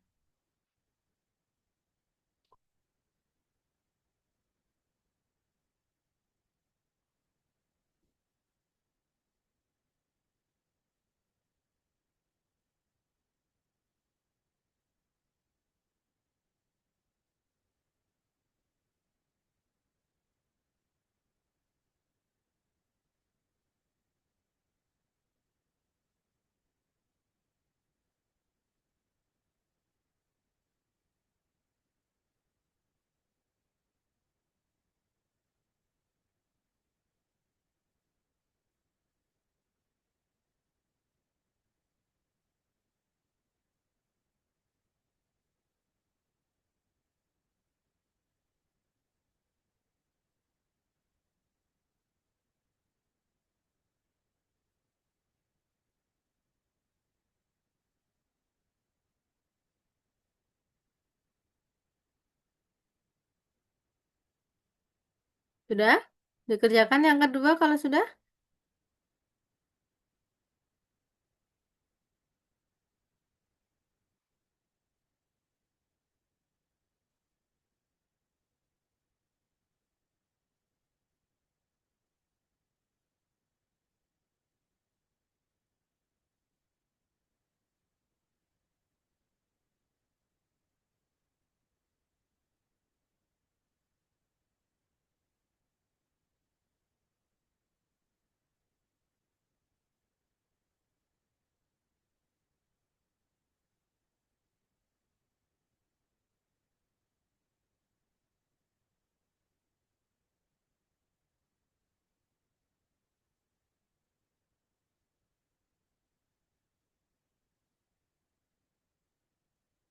Sudah? Dikerjakan yang kedua kalau sudah?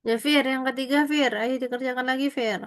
Ya, Fir, yang ketiga, Fir. Ayo dikerjakan lagi, Fir.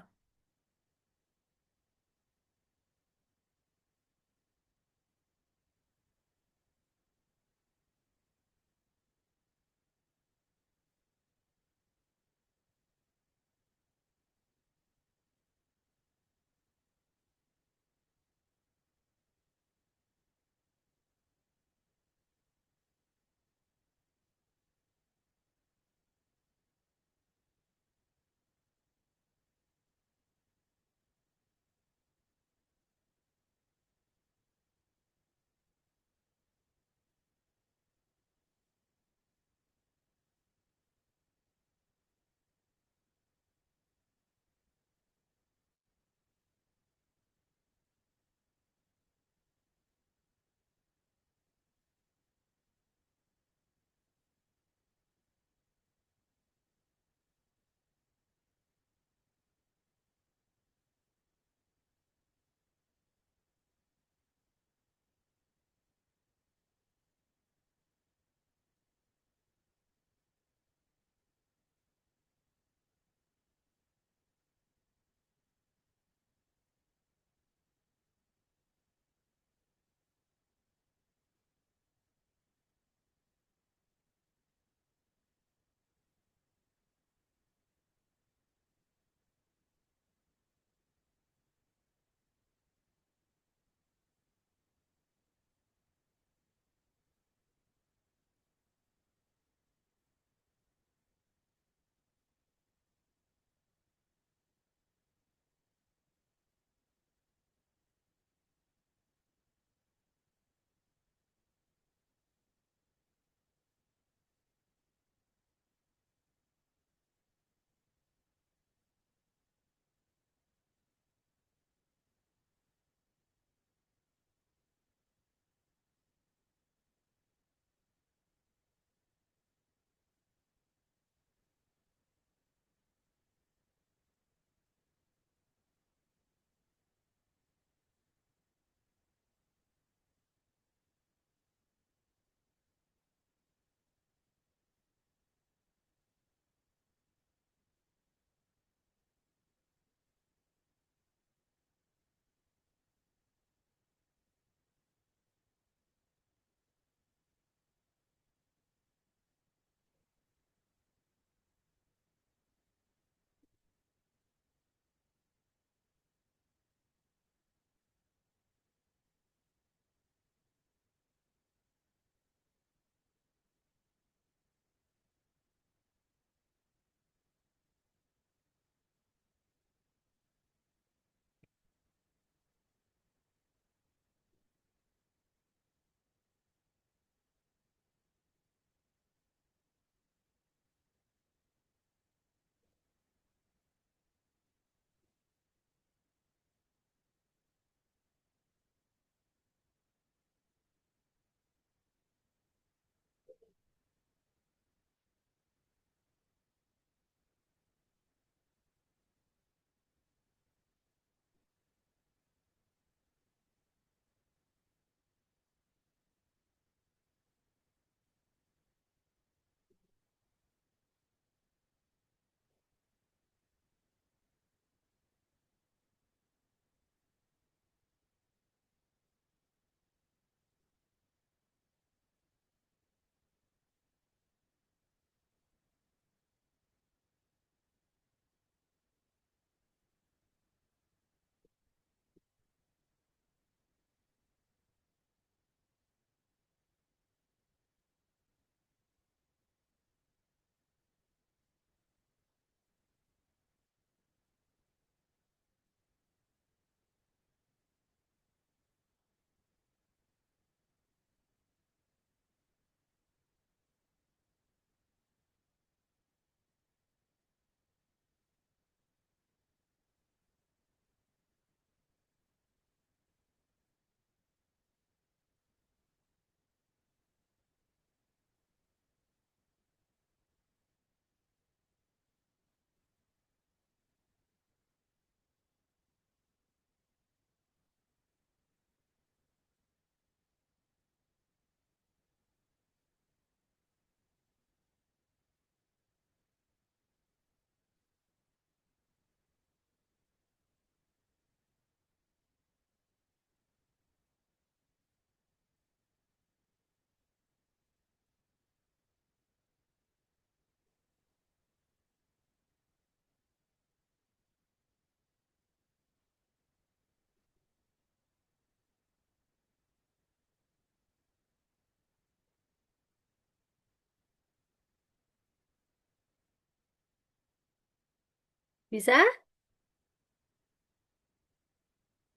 Bisa?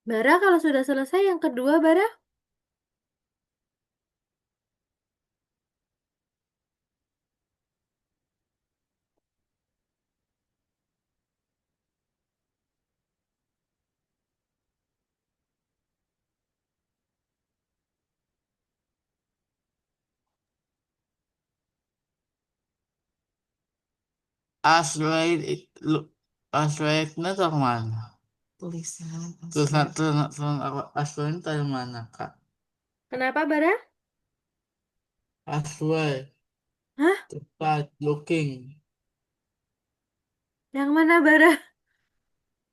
Bara kalau sudah selesai yang kedua, Bara. Asteroid itu asteroidnya dari mana? Tulisan Tulisan asteroid. tulisan tulisan asteroid itu dari mana, Kak? Kenapa, Bara? Asteroid, Hah? tepat, looking. Yang mana, Bara?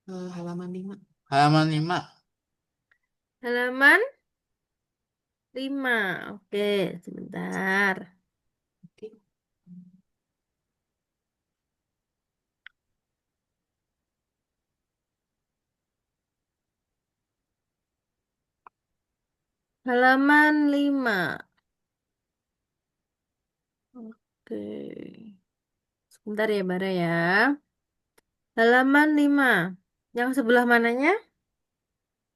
Halaman 5. Halaman 5. Halaman 5. Oke, sebentar. Oke. Halaman 5. Oke. Sebentar ya, Bara ya. Halaman 5. Yang sebelah mananya?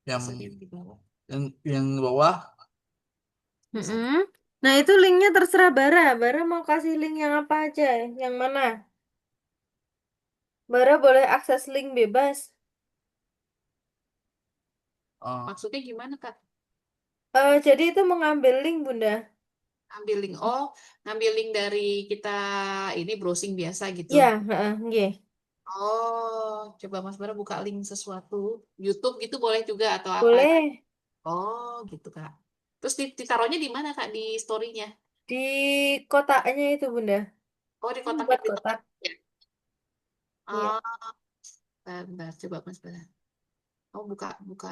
Yang Maksudnya di bawah. yang di bawah. Bisa. Mm-mm. Nah, itu linknya terserah Bara. Bara mau kasih link yang apa aja? Yang mana? Bara boleh akses link bebas. Oh, Maksudnya gimana, Kak? Jadi itu mengambil link, Bunda. Ambil link. Oh, ngambil link dari kita ini browsing biasa gitu. Ya, heeh, nggih. Oh, coba Mas Bara buka link sesuatu. YouTube gitu boleh juga atau apa? Boleh Oh, gitu, Kak. Terus ditaruhnya di mana, Kak? Di story-nya? di kotaknya itu, Bunda. Oh, di Kan kotak buat yang di kotak. tengah. Ya. Iya. Oh, bentar, coba Mas Bara. Oh, buka, buka.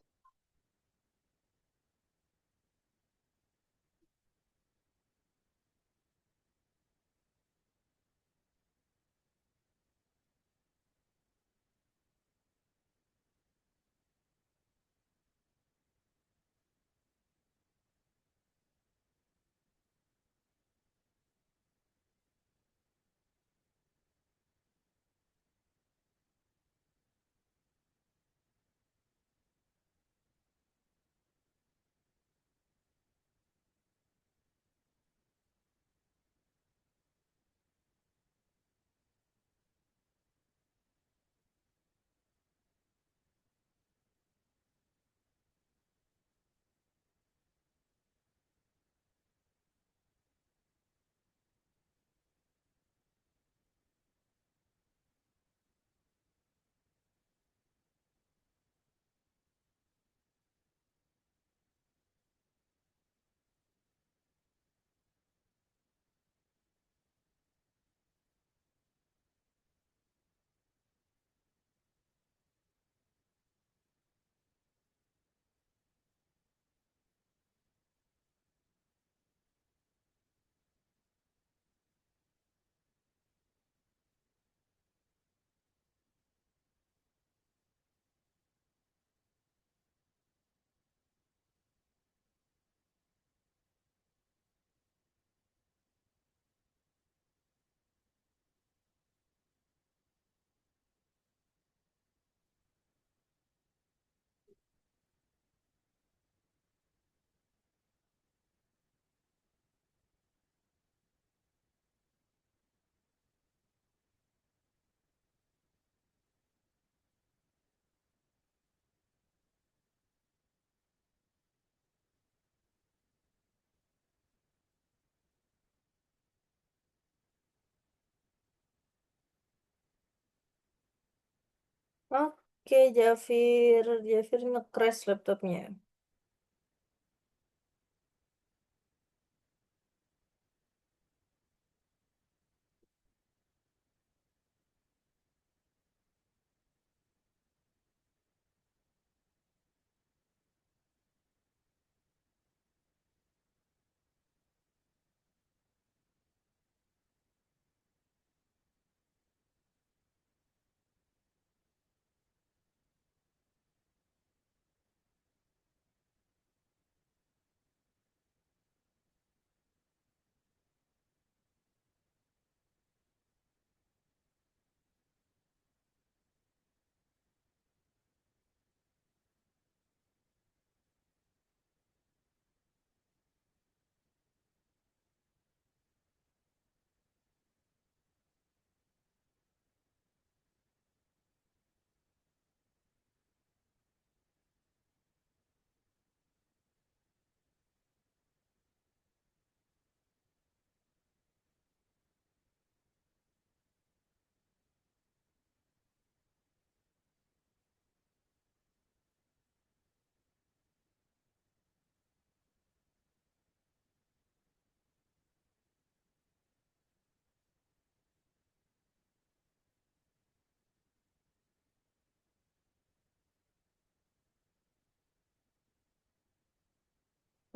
Oke, Jafir. Jafir nge-crash laptopnya.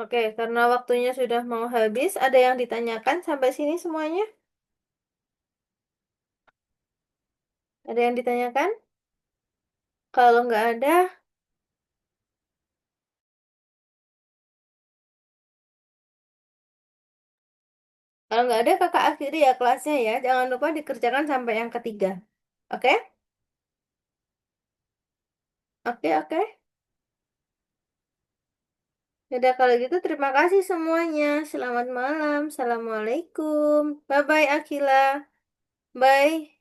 Oke, karena waktunya sudah mau habis, ada yang ditanyakan sampai sini semuanya? Ada yang ditanyakan? Kalau nggak ada, kalau nggak ada kakak akhiri ya kelasnya ya. Jangan lupa dikerjakan sampai yang ketiga. Oke? Oke, oke. Yaudah kalau gitu terima kasih semuanya. Selamat malam. Assalamualaikum. Bye-bye Akila. Bye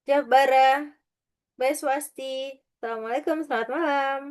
Jabara. Bye Swasti. Assalamualaikum. Selamat malam.